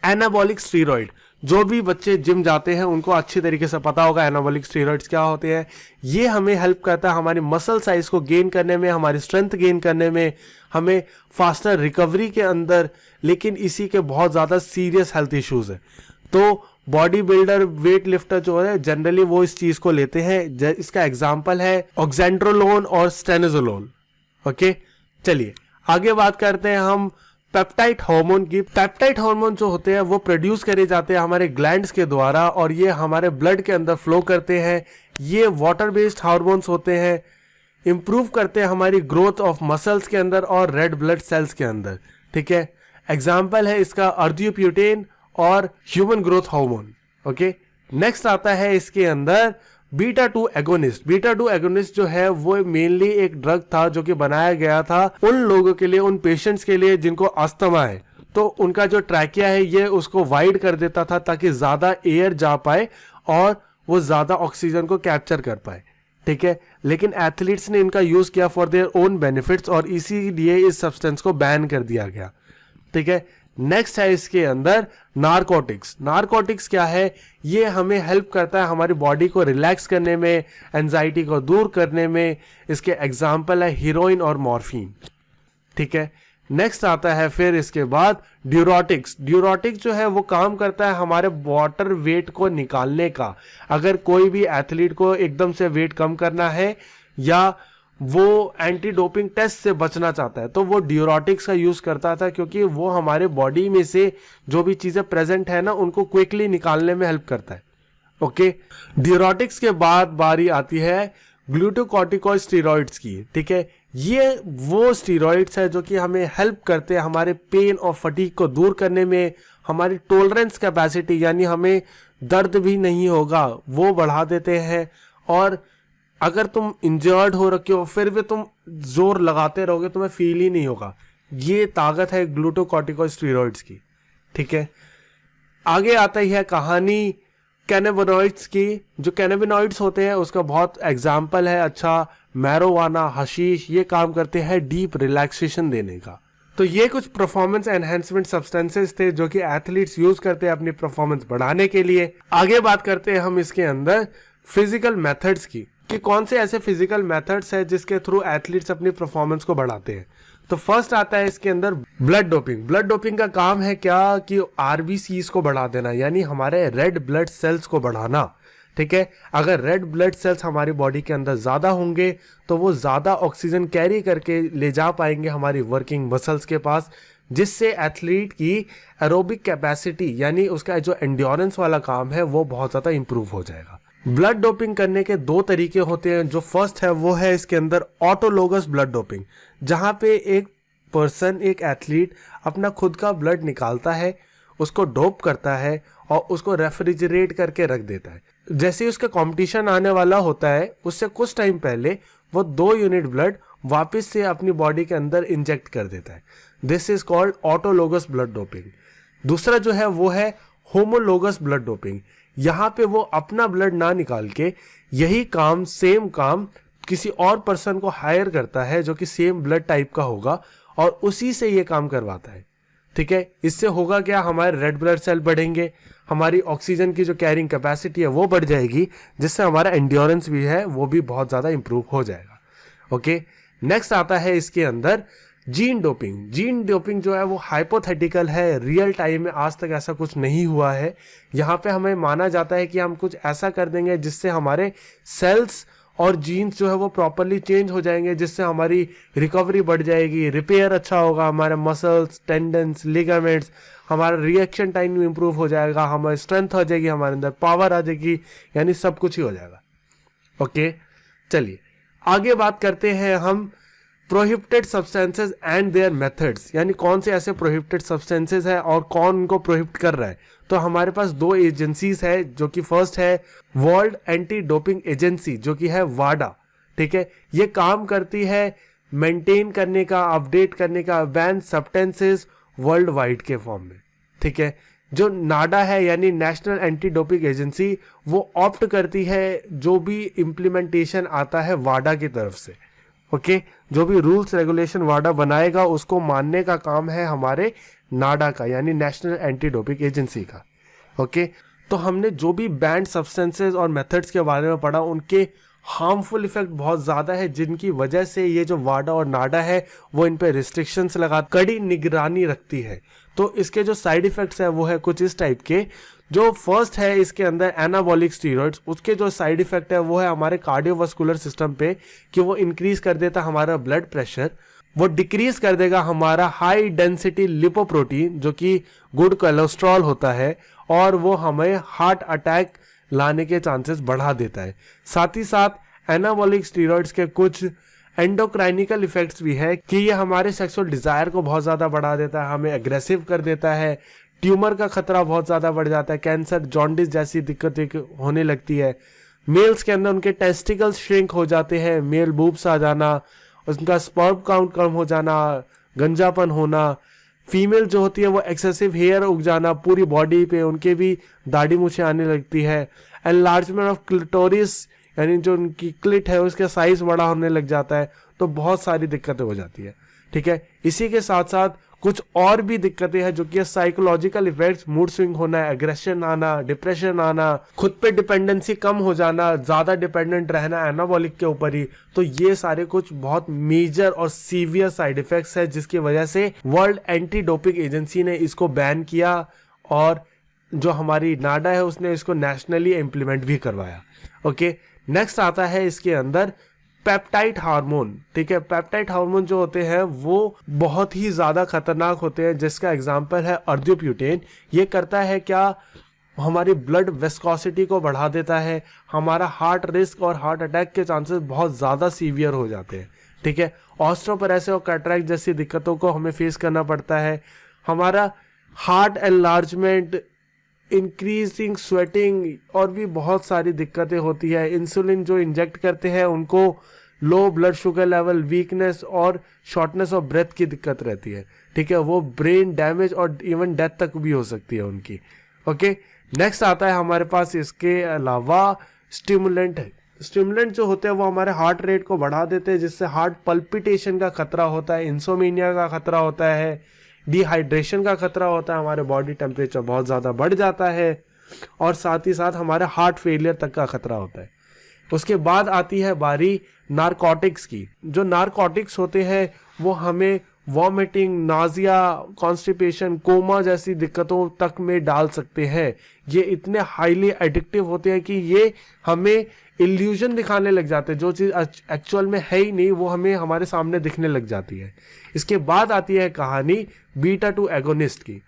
एनाबॉलिक स्टीरॉइड, जो भी बच्चे जिम जाते हैं उनको अच्छी तरीके से पता होगा एनाबॉलिक स्टेरॉइड्स क्या होते हैं। ये हमें हेल्प करता है हमारी मसल साइज को गेन करने में, हमारी स्ट्रेंथ गेन करने में, हमें फास्टर रिकवरी के अंदर। लेकिन इसी के बहुत ज़्यादा सीरियस हेल्थ इश्यूज है। तो बॉडी बिल्डर, वेट लिफ्टर जो है जनरली वो इस चीज़ को लेते हैं। इसका एग्जाम्पल है ऑक्जेंड्रोलोन और स्टेनोजोलोल। ओके, चलिए आगे बात करते हैं हम पेप्टाइड हार्मोन की। पेप्टाइड हार्मोन जो होते हैं वो प्रोड्यूस करे जाते हैं हमारे ग्लैंड्स के द्वारा और ये हमारे ब्लड के अंदर फ्लो करते हैं। ये वाटर बेस्ड हार्मोन्स होते हैं, इंप्रूव करते हैं हमारी ग्रोथ ऑफ मसल्स के अंदर और रेड ब्लड सेल्स के अंदर। ठीक है, एग्जाम्पल है इसका अर्जियोप्यूटेन और human growth hormone. Okay, next आता है इसके अंदर बीटा 2 एगोनिस्ट। बीटा 2 एगोनिस्ट जो है वो मेनली एक ड्रग था जो कि बनाया गया था उन लोगों के लिए, उन पेशेंट्स के लिए जिनको अस्थमा है। तो उनका जो ट्रैकिया है ये उसको वाइड कर देता था ताकि ज्यादा एयर जा पाए और वो ज्यादा ऑक्सीजन को कैप्चर कर पाए। ठीक है, लेकिन एथलीट्स ने इनका यूज किया फॉर देयर ओन बेनिफिट्स और इसीलिए इस सब्सटेंस को बैन कर दिया गया। ठीक है, नेक्स्ट है इसके अंदर नारकोटिक्स। नारकोटिक्स क्या है? ये हमें हेल्प करता है हमारी बॉडी को रिलैक्स करने में, एंजाइटी को दूर करने में। इसके एग्जाम्पल है हीरोइन और मॉर्फिन। ठीक है, नेक्स्ट आता है फिर इसके बाद ड्यूरोटिक्स। ड्यूरोटिक्स जो है वो काम करता है हमारे वाटर वेट को निकालने का। अगर कोई भी एथलीट को एकदम से वेट कम करना है या वो एंटी डोपिंग टेस्ट से बचना चाहता है तो वो ड्यूरोटिक्स का यूज करता था, क्योंकि वो हमारे बॉडी में से जो भी चीजें प्रेजेंट है ना उनको क्विकली निकालने में हेल्प करता है। ओके, ड्यूरोटिक्स के बाद बारी आती है ग्लूकोकॉर्टिकॉइड स्टीरॉइड्स की। ठीक है, ये वो स्टीरॉइड्स है जो कि हमें हेल्प करते हैं हमारे पेन और फटीग को दूर करने में। हमारी टॉलरेंस कैपेसिटी यानी हमें दर्द भी नहीं होगा वो बढ़ा देते हैं। और अगर तुम इंजर्ड हो रखे हो फिर भी तुम जोर लगाते रहोगे तुम्हें फील ही नहीं होगा। ये ताकत है ग्लूकोकॉर्टिकॉइड स्टीरॉइड्स की। ठीक है, आगे आता ही है कहानी कैनाबिनॉइड्स की। जो कैनाबिनॉइड्स होते हैं उसका बहुत एग्जाम्पल है अच्छा मैरोवाना, हशीश। ये काम करते हैं डीप रिलैक्सेशन देने का। तो ये कुछ परफॉर्मेंस एनहेंसमेंट सब्सटेंसेस थे जो कि एथलीट्स यूज करते हैं अपनी परफॉर्मेंस बढ़ाने के लिए। आगे बात करते हैं हम इसके अंदर फिजिकल मेथड्स की कि कौन से ऐसे फिजिकल मेथड्स है जिसके थ्रू एथलीट्स अपनी परफॉर्मेंस को बढ़ाते हैं। तो फर्स्ट आता है इसके अंदर ब्लड डोपिंग। ब्लड डोपिंग का काम है क्या कि आरबीसीज को बढ़ा देना, यानी हमारे रेड ब्लड सेल्स को बढ़ाना। ठीक है, अगर रेड ब्लड सेल्स हमारी बॉडी के अंदर ज्यादा होंगे तो वो ज्यादा ऑक्सीजन कैरी करके ले जा पाएंगे हमारी वर्किंग मसल्स के पास, जिससे एथलीट की एरोबिक कैपेसिटी यानी उसका जो एंड्योरेंस वाला काम है वो बहुत ज्यादा इंप्रूव हो जाएगा। ब्लड डोपिंग करने के दो तरीके होते हैं। जो फर्स्ट है वो है इसके अंदर ऑटोलोगस ब्लड डोपिंग, जहां पे एक पर्सन, एक एथलीट अपना खुद का ब्लड निकालता है, उसको डोप करता है और उसको रेफ्रिजरेट करके रख देता है। जैसे ही उसका कंपटीशन आने वाला होता है उससे कुछ टाइम पहले वो 2 यूनिट ब्लड वापस से अपनी बॉडी के अंदर इंजेक्ट कर देता है। This is called autologous blood doping. दूसरा जो है वो है होमोलोगस ब्लड डोपिंग। यहाँ पे वो अपना ब्लड ना निकाल के यही काम, सेम काम किसी और पर्सन को हायर करता है जो कि सेम ब्लड टाइप का होगा और उसी से ये काम करवाता है। ठीक है, इससे होगा क्या, हमारे रेड ब्लड सेल बढ़ेंगे, हमारी ऑक्सीजन की जो कैरिंग कैपेसिटी है वो बढ़ जाएगी, जिससे हमारा एंड्योरेंस भी है वो भी बहुत ज़्यादा इंप्रूव हो जाएगा। ओके, नेक्स्ट आता है इसके अंदर जीन डोपिंग। जीन डोपिंग जो है वो हाइपोथेटिकल है, रियल टाइम में आज तक ऐसा कुछ नहीं हुआ है। यहाँ पे हमें माना जाता है कि हम कुछ ऐसा कर देंगे जिससे हमारे सेल्स और जीन्स जो है वो प्रॉपरली चेंज हो जाएंगे, जिससे हमारी रिकवरी बढ़ जाएगी, रिपेयर अच्छा होगा, हमारे मसल्स, टेंडन्स, लिगामेंट्स, हमारा रिएक्शन टाइम इंप्रूव हो जाएगा, हमारी स्ट्रेंथ हो जाएगी, हमारे अंदर पावर आ जाएगी, यानी सब कुछ ही हो जाएगा। ओके, चलिए आगे बात करते हैं हम prohibited substances and their methods, यानी कौन से ऐसे प्रोहिबिटेड सब्सटेंसेस है और कौन उनको प्रोहिबिट कर रहा है। तो हमारे पास 2 एजेंसीज है, जो कि फर्स्ट है वर्ल्ड एंटी डोपिंग एजेंसी जो कि है वाडा। ठीक है, ये काम करती है मेंटेन करने का, अपडेट करने का बैन सब्सटेंसेस वर्ल्ड वाइड के फॉर्म में। ठीक है, जो नाडा है यानी नेशनल एंटी डोपिंग एजेंसी, वो ऑप्ट करती है जो भी इम्प्लीमेंटेशन आता है वाडा की तरफ से। ओके, जो भी रूल्स रेगुलेशन वाडा बनाएगा उसको मानने का काम है हमारे नाडा का, यानी नेशनल एंटी डोपिंग एजेंसी का। ओके, तो हमने जो भी बैंड सब्सटेंसेस और मेथड्स के बारे में पढ़ा, उनके हार्मफुल इफेक्ट बहुत ज़्यादा है, जिनकी वजह से ये जो वाडा और नाडा है वो इन पे रिस्ट्रिक्शंस लगा, कड़ी निगरानी रखती है। तो इसके जो साइड इफेक्ट्स है वो है कुछ इस टाइप के। जो फर्स्ट है इसके अंदर एनाबॉलिक स्टीरॉइड्स, उसके जो साइड इफेक्ट है वो है हमारे कार्डियोवास्कुलर सिस्टम पे कि वो इंक्रीज कर देता हमारा ब्लड प्रेशर, वो डिक्रीज कर देगा हमारा हाई डेंसिटी लिपोप्रोटीन जो कि गुड कोलेस्ट्रॉल होता है, और वो हमें हार्ट अटैक लाने के चांसेस बढ़ा देता है। साथ ही साथ एनाबॉलिक स्टीरॉइड्स के कुछ एंडोक्राइनिकल इफेक्ट्स भी है कि ये हमारे सेक्सुअल डिजायर को बहुत ज़्यादा बढ़ा देता है, हमें एग्रेसिव कर देता है, ट्यूमर का खतरा बहुत ज़्यादा बढ़ जाता है, कैंसर, जॉन्डिस जैसी दिक्कतें होने लगती है। मेल्स के अंदर उनके टेस्टिकल्स श्रिंक हो जाते हैं, मेल बूब्स आ जाना, उनका स्पर्म काउंट कम हो जाना, गंजापन होना। फीमेल जो होती है वो एक्सेसिव हेयर उग जाना पूरी बॉडी पे, उनके भी दाढ़ी मूछें आने लगती है। एनलार्जमेंट ऑफ क्लिटोरिस, यानी जो उनकी क्लिट है उसका साइज बड़ा होने लग जाता है। तो बहुत सारी दिक्कतें हो जाती है, ठीक है। इसी के साथ साथ कुछ और भी दिक्कतें हैं जो कि साइकोलॉजिकल इफेक्ट्स, मूड स्विंग होना, एग्रेशन आना, डिप्रेशन आना, खुद पे डिपेंडेंसी कम हो जाना, ज्यादा डिपेंडेंट रहना एनाबॉलिक के ऊपर ही। तो ये सारे कुछ बहुत मेजर और सीवियर साइड इफेक्ट्स है, जिसकी वजह से वर्ल्ड एंटी डोपिंग एजेंसी ने इसको बैन किया, और जो हमारी नाडा है उसने इसको नेशनली इम्प्लीमेंट भी करवाया। ओके, नेक्स्ट आता है इसके अंदर पेप्टाइड हार्मोन, ठीक है। पेप्टाइड हार्मोन जो होते हैं वो बहुत ही ज़्यादा खतरनाक होते हैं, जिसका एग्जांपल है अर्द्योप्यूटेन। ये करता है क्या, हमारी ब्लड वेस्कोसिटी को बढ़ा देता है, हमारा हार्ट रिस्क और हार्ट अटैक के चांसेस बहुत ज़्यादा सीवियर हो जाते हैं, ठीक है। ऑस्टियोपोरोसिस और कैटरेक्ट जैसी दिक्कतों को हमें फेस करना पड़ता है। हमारा हार्ट एनलार्जमेंट, इंक्रीजिंग स्वेटिंग और भी बहुत सारी दिक्कतें होती है। इंसुलिन जो इंजेक्ट करते हैं उनको low blood sugar level, weakness और शॉर्टनेस ऑफ ब्रेथ की दिक्कत रहती है, ठीक है। वो ब्रेन डैमेज और इवन डेथ तक भी हो सकती है उनकी। ओके, नेक्स्ट आता है हमारे पास इसके अलावा स्टिमुलेंट है। स्टिमुलेंट जो होते हैं वो हमारे हार्ट रेट को बढ़ा देते हैं, जिससे हार्ट पल्पिटेशन का खतरा होता है, इंसोमेनिया का खतरा होता है, डिहाइड्रेशन का खतरा होता है, हमारे बॉडी टेम्परेचर बहुत ज़्यादा बढ़ जाता है, और साथ ही साथ हमारे हार्ट फेलियर तक का खतरा होता है। उसके बाद आती है बारी नारकोटिक्स की। जो नारकोटिक्स होते हैं वो हमें वॉमिटिंग, नाजिया, कॉन्स्टिपेशन, कोमा जैसी दिक्कतों तक में डाल सकते हैं। ये इतने हाईली एडिक्टिव होते हैं कि ये हमें इल्यूजन दिखाने लग जाते हैं, जो चीज़ एक्चुअल में है ही नहीं वो हमें हमारे सामने दिखने लग जाती है। इसके बाद आती है कहानी बीटा 2 एगोनिस्ट की।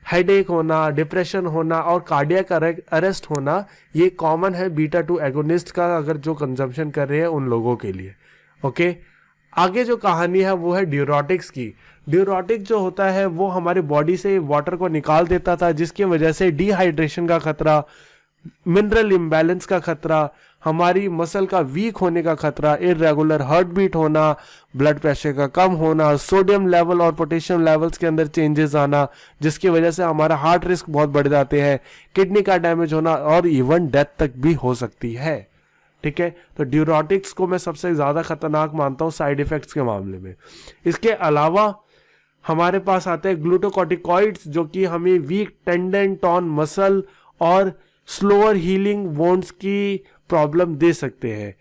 हेडेक होना, डिप्रेशन होना और कार्डियक अरेस्ट होना ये कॉमन है बीटा 2 एगोनिस्ट का, अगर जो कंजम्पशन कर रहे हैं उन लोगों के लिए। ओके, आगे जो कहानी है वो है ड्यूरोटिक्स की। ड्यूरोटिक जो होता है वो हमारी बॉडी से वाटर को निकाल देता था, जिसकी वजह से डिहाइड्रेशन का खतरा, मिनरल इम्बैलेंस का खतरा, हमारी मसल का वीक होने का खतरा, इरेगुलर हार्ट बीट होना, ब्लड प्रेशर का कम होना, सोडियम लेवल और पोटेशियम लेवल्स के अंदर चेंजेस आना, जिसकी वजह से हमारा हार्ट रिस्क बहुत बढ़ जाते हैं, किडनी का डैमेज होना और इवन डेथ तक भी हो सकती है, ठीक है। तो ड्यूरोटिक्स को मैं सबसे ज़्यादा खतरनाक मानता हूँ साइड इफेक्ट्स के मामले में। इसके अलावा हमारे पास आते हैं ग्लूटाकोटिकॉइड्स, जो कि हमें वीक टेंडन, टॉन मसल और स्लोअर हीलिंग वोन्स की प्रॉब्लम दे सकते हैं।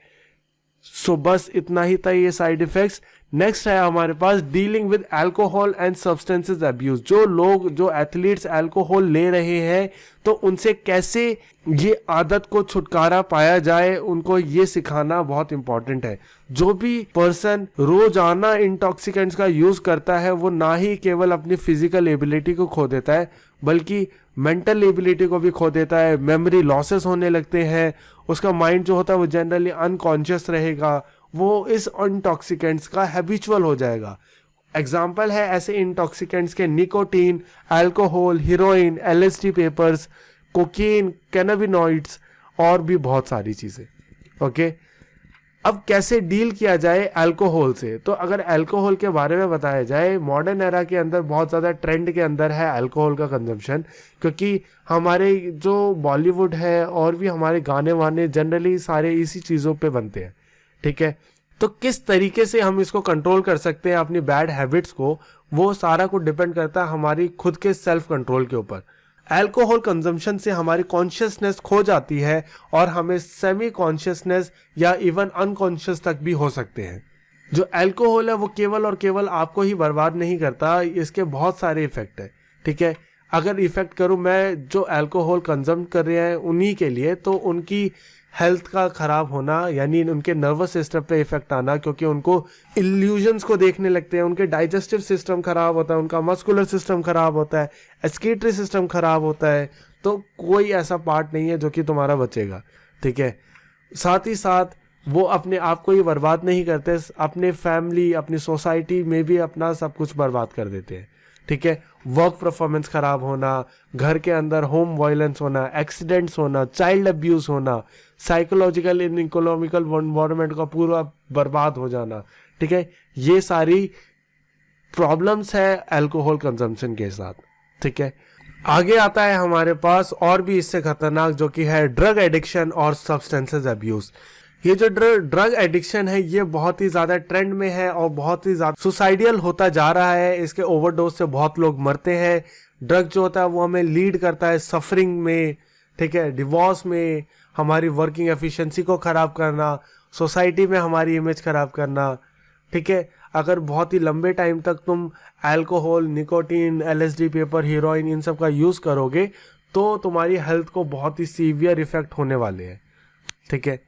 सो बस इतना ही था ये साइड इफेक्ट्स। नेक्स्ट है हमारे पास dealing with alcohol and substances abuse. जो लोग, जो एथलीट्स अल्कोहल ले रहे हैं तो उनसे कैसे ये आदत को छुटकारा पाया जाए, उनको ये सिखाना बहुत इंपॉर्टेंट है। जो भी पर्सन रोजाना इंटॉक्सिकेंट्स का यूज करता है वो ना ही केवल अपनी फिजिकल एबिलिटी को खो देता है बल्कि मेंटल एबिलिटी को भी खो देता है। मेमोरी लॉसेस होने लगते हैं, उसका माइंड जो होता है वो जनरली अनकॉन्शियस रहेगा, वो इस इंटॉक्सिकेंट्स का हैबिचुअल हो जाएगा। एग्जाम्पल है ऐसे इंटॉक्सिकेंट्स के nicotine, alcohol, heroine, LSD papers, cocaine, cannabinoids और भी बहुत सारी चीज़ें। ओके, अब कैसे डील किया जाए अल्कोहल से? तो अगर अल्कोहल के बारे में बताया जाए, मॉडर्न एरा के अंदर बहुत ज़्यादा ट्रेंड के अंदर है अल्कोहल का कंजम्पशन, क्योंकि हमारे जो बॉलीवुड है और भी हमारे गाने वाने जनरली सारे इसी चीज़ों पे बनते हैं, ठीक है। तो किस तरीके से हम इसको कंट्रोल कर सकते हैं अपनी बैड हैबिट्स को, वो सारा कुछ डिपेंड करता है हमारी खुद के सेल्फ कंट्रोल के ऊपर। अल्कोहल कंजम्पशन से हमारी कॉन्शियसनेस खो जाती है और हमें सेमी कॉन्शियसनेस या इवन अनकॉन्शियस तक भी हो सकते हैं। जो अल्कोहल है वो केवल और केवल आपको ही बर्बाद नहीं करता, इसके बहुत सारे इफेक्ट है। ठीक है, अगर इफेक्ट करूं मैं, जो अल्कोहल कंज्यूम कर रहे हैं उन्हीं के लिए, तो उनकी हेल्थ का खराब होना, यानी उनके नर्वस सिस्टम पे इफेक्ट आना, क्योंकि उनको इल्यूजन्स को देखने लगते हैं, उनके डाइजेस्टिव सिस्टम खराब होता है, उनका मस्कुलर सिस्टम खराब होता है, एक्सक्रीटरी सिस्टम खराब होता है, तो कोई ऐसा पार्ट नहीं है जो कि तुम्हारा बचेगा। ठीक है, साथ ही साथ वो अपने आप को ही बर्बाद नहीं करते, अपने फैमिली, अपनी सोसाइटी में भी अपना सब कुछ बर्बाद कर देते हैं। ठीक है, वर्क परफॉर्मेंस खराब होना, घर के अंदर होम वायलेंस होना, एक्सीडेंट्स होना, चाइल्ड अब्यूज होना, साइकोलॉजिकल इन इकोनॉमिकल एनवायरनमेंट का पूरा बर्बाद हो जाना। ठीक है, ये सारी प्रॉब्लम्स है अल्कोहल कंजम्पशन के साथ। ठीक है, आगे आता है हमारे पास और भी इससे खतरनाक, जो कि है ड्रग एडिक्शन और सब्सटेंसेस अब्यूज। ये जो ड्रग एडिक्शन है ये बहुत ही ज़्यादा ट्रेंड में है और बहुत ही ज़्यादा सुसाइडियल होता जा रहा है। इसके ओवरडोज से बहुत लोग मरते हैं। ड्रग जो होता है वो हमें लीड करता है सफरिंग में, ठीक है, डिवोर्स में, हमारी वर्किंग एफिशिएंसी को ख़राब करना, सोसाइटी में हमारी इमेज ख़राब करना। ठीक है, अगर बहुत ही लंबे टाइम तक तुम alcohol, nicotine, LSD, paper, heroin, इन सब का यूज़ करोगे तो तुम्हारी हेल्थ को बहुत ही सीवियर इफेक्ट होने वाले हैं। ठीक है,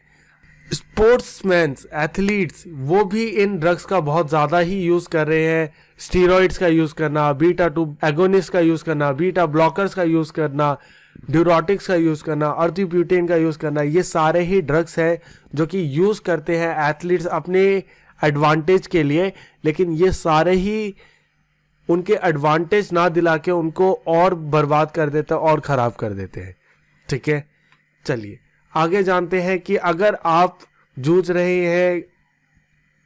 स्पोर्ट्समैन, एथलीट्स, वो भी इन ड्रग्स का बहुत ज़्यादा ही यूज़ कर रहे हैं। स्टीरॉइड्स का यूज़ करना, बीटा-2 एगोनिस्ट का यूज़ करना, बीटा ब्लॉकर्स का यूज़ करना, ड्यूरोटिक्स का यूज़ करना, अर्थिब्यूटेन का यूज़ करना, ये सारे ही ड्रग्स हैं जो कि यूज़ करते हैं एथलीट्स अपने एडवांटेज के लिए, लेकिन ये सारे ही उनके एडवांटेज ना दिला के उनको और बर्बाद कर देते हैं और ख़राब कर देते हैं। ठीक है, चलिए आगे जानते हैं कि अगर आप जूझ रहे हैं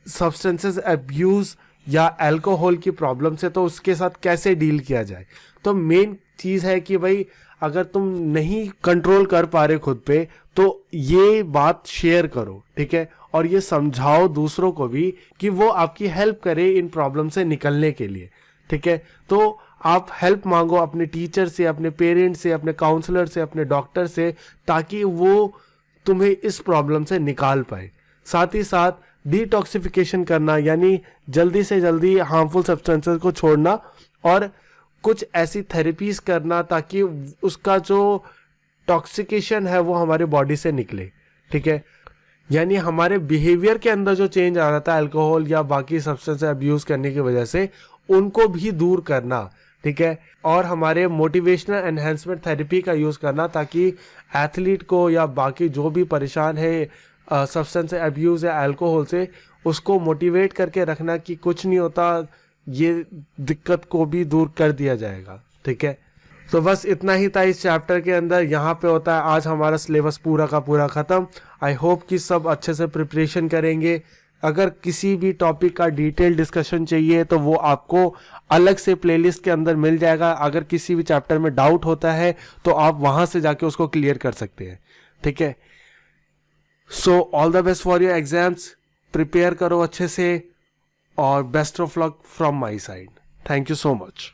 सब्सटेंसेस अब्यूज़ या अल्कोहल की प्रॉब्लम से तो उसके साथ कैसे डील किया जाए। तो मेन चीज़ है कि भाई अगर तुम नहीं कंट्रोल कर पा रहे खुद पे तो ये बात शेयर करो। ठीक है, और ये समझाओ दूसरों को भी कि वो आपकी हेल्प करे इन प्रॉब्लम से निकलने के लिए। ठीक है, तो आप हेल्प मांगो अपने टीचर से, अपने पेरेंट्स से, अपने काउंसलर से, अपने डॉक्टर से, ताकि वो तुम्हें इस प्रॉब्लम से निकाल पाए। साथ ही साथ डिटॉक्सिफिकेशन करना, यानी जल्दी से जल्दी हार्मफुल सब्सटेंसेस को छोड़ना और कुछ ऐसी थेरेपीज करना ताकि उसका जो टॉक्सिकेशन है वो हमारे बॉडी से निकले। ठीक है, यानी हमारे बिहेवियर के अंदर जो चेंज आ जाता है अल्कोहल या बाकी सब्सटेंस अब्यूज करने की वजह से, उनको भी दूर करना। ठीक है, और हमारे मोटिवेशनल एनहेंसमेंट थेरेपी का यूज़ करना ताकि एथलीट को या बाकी जो भी परेशान है सब्सटेंस अब्यूज़ या अल्कोहल से, उसको मोटिवेट करके रखना कि कुछ नहीं होता, ये दिक्कत को भी दूर कर दिया जाएगा। ठीक है, तो बस इतना ही था इस चैप्टर के अंदर। यहाँ पे होता है आज हमारा सिलेबस पूरा का पूरा ख़त्म। आई होप कि सब अच्छे से प्रिपरेशन करेंगे। अगर किसी भी टॉपिक का डिटेल डिस्कशन चाहिए तो वो आपको अलग से प्लेलिस्ट के अंदर मिल जाएगा। अगर किसी भी चैप्टर में डाउट होता है तो आप वहाँ से जाके उसको क्लियर कर सकते हैं। ठीक है, so all the best for your exams, prepare करो अच्छे से और best of luck from my side. Thank you so much.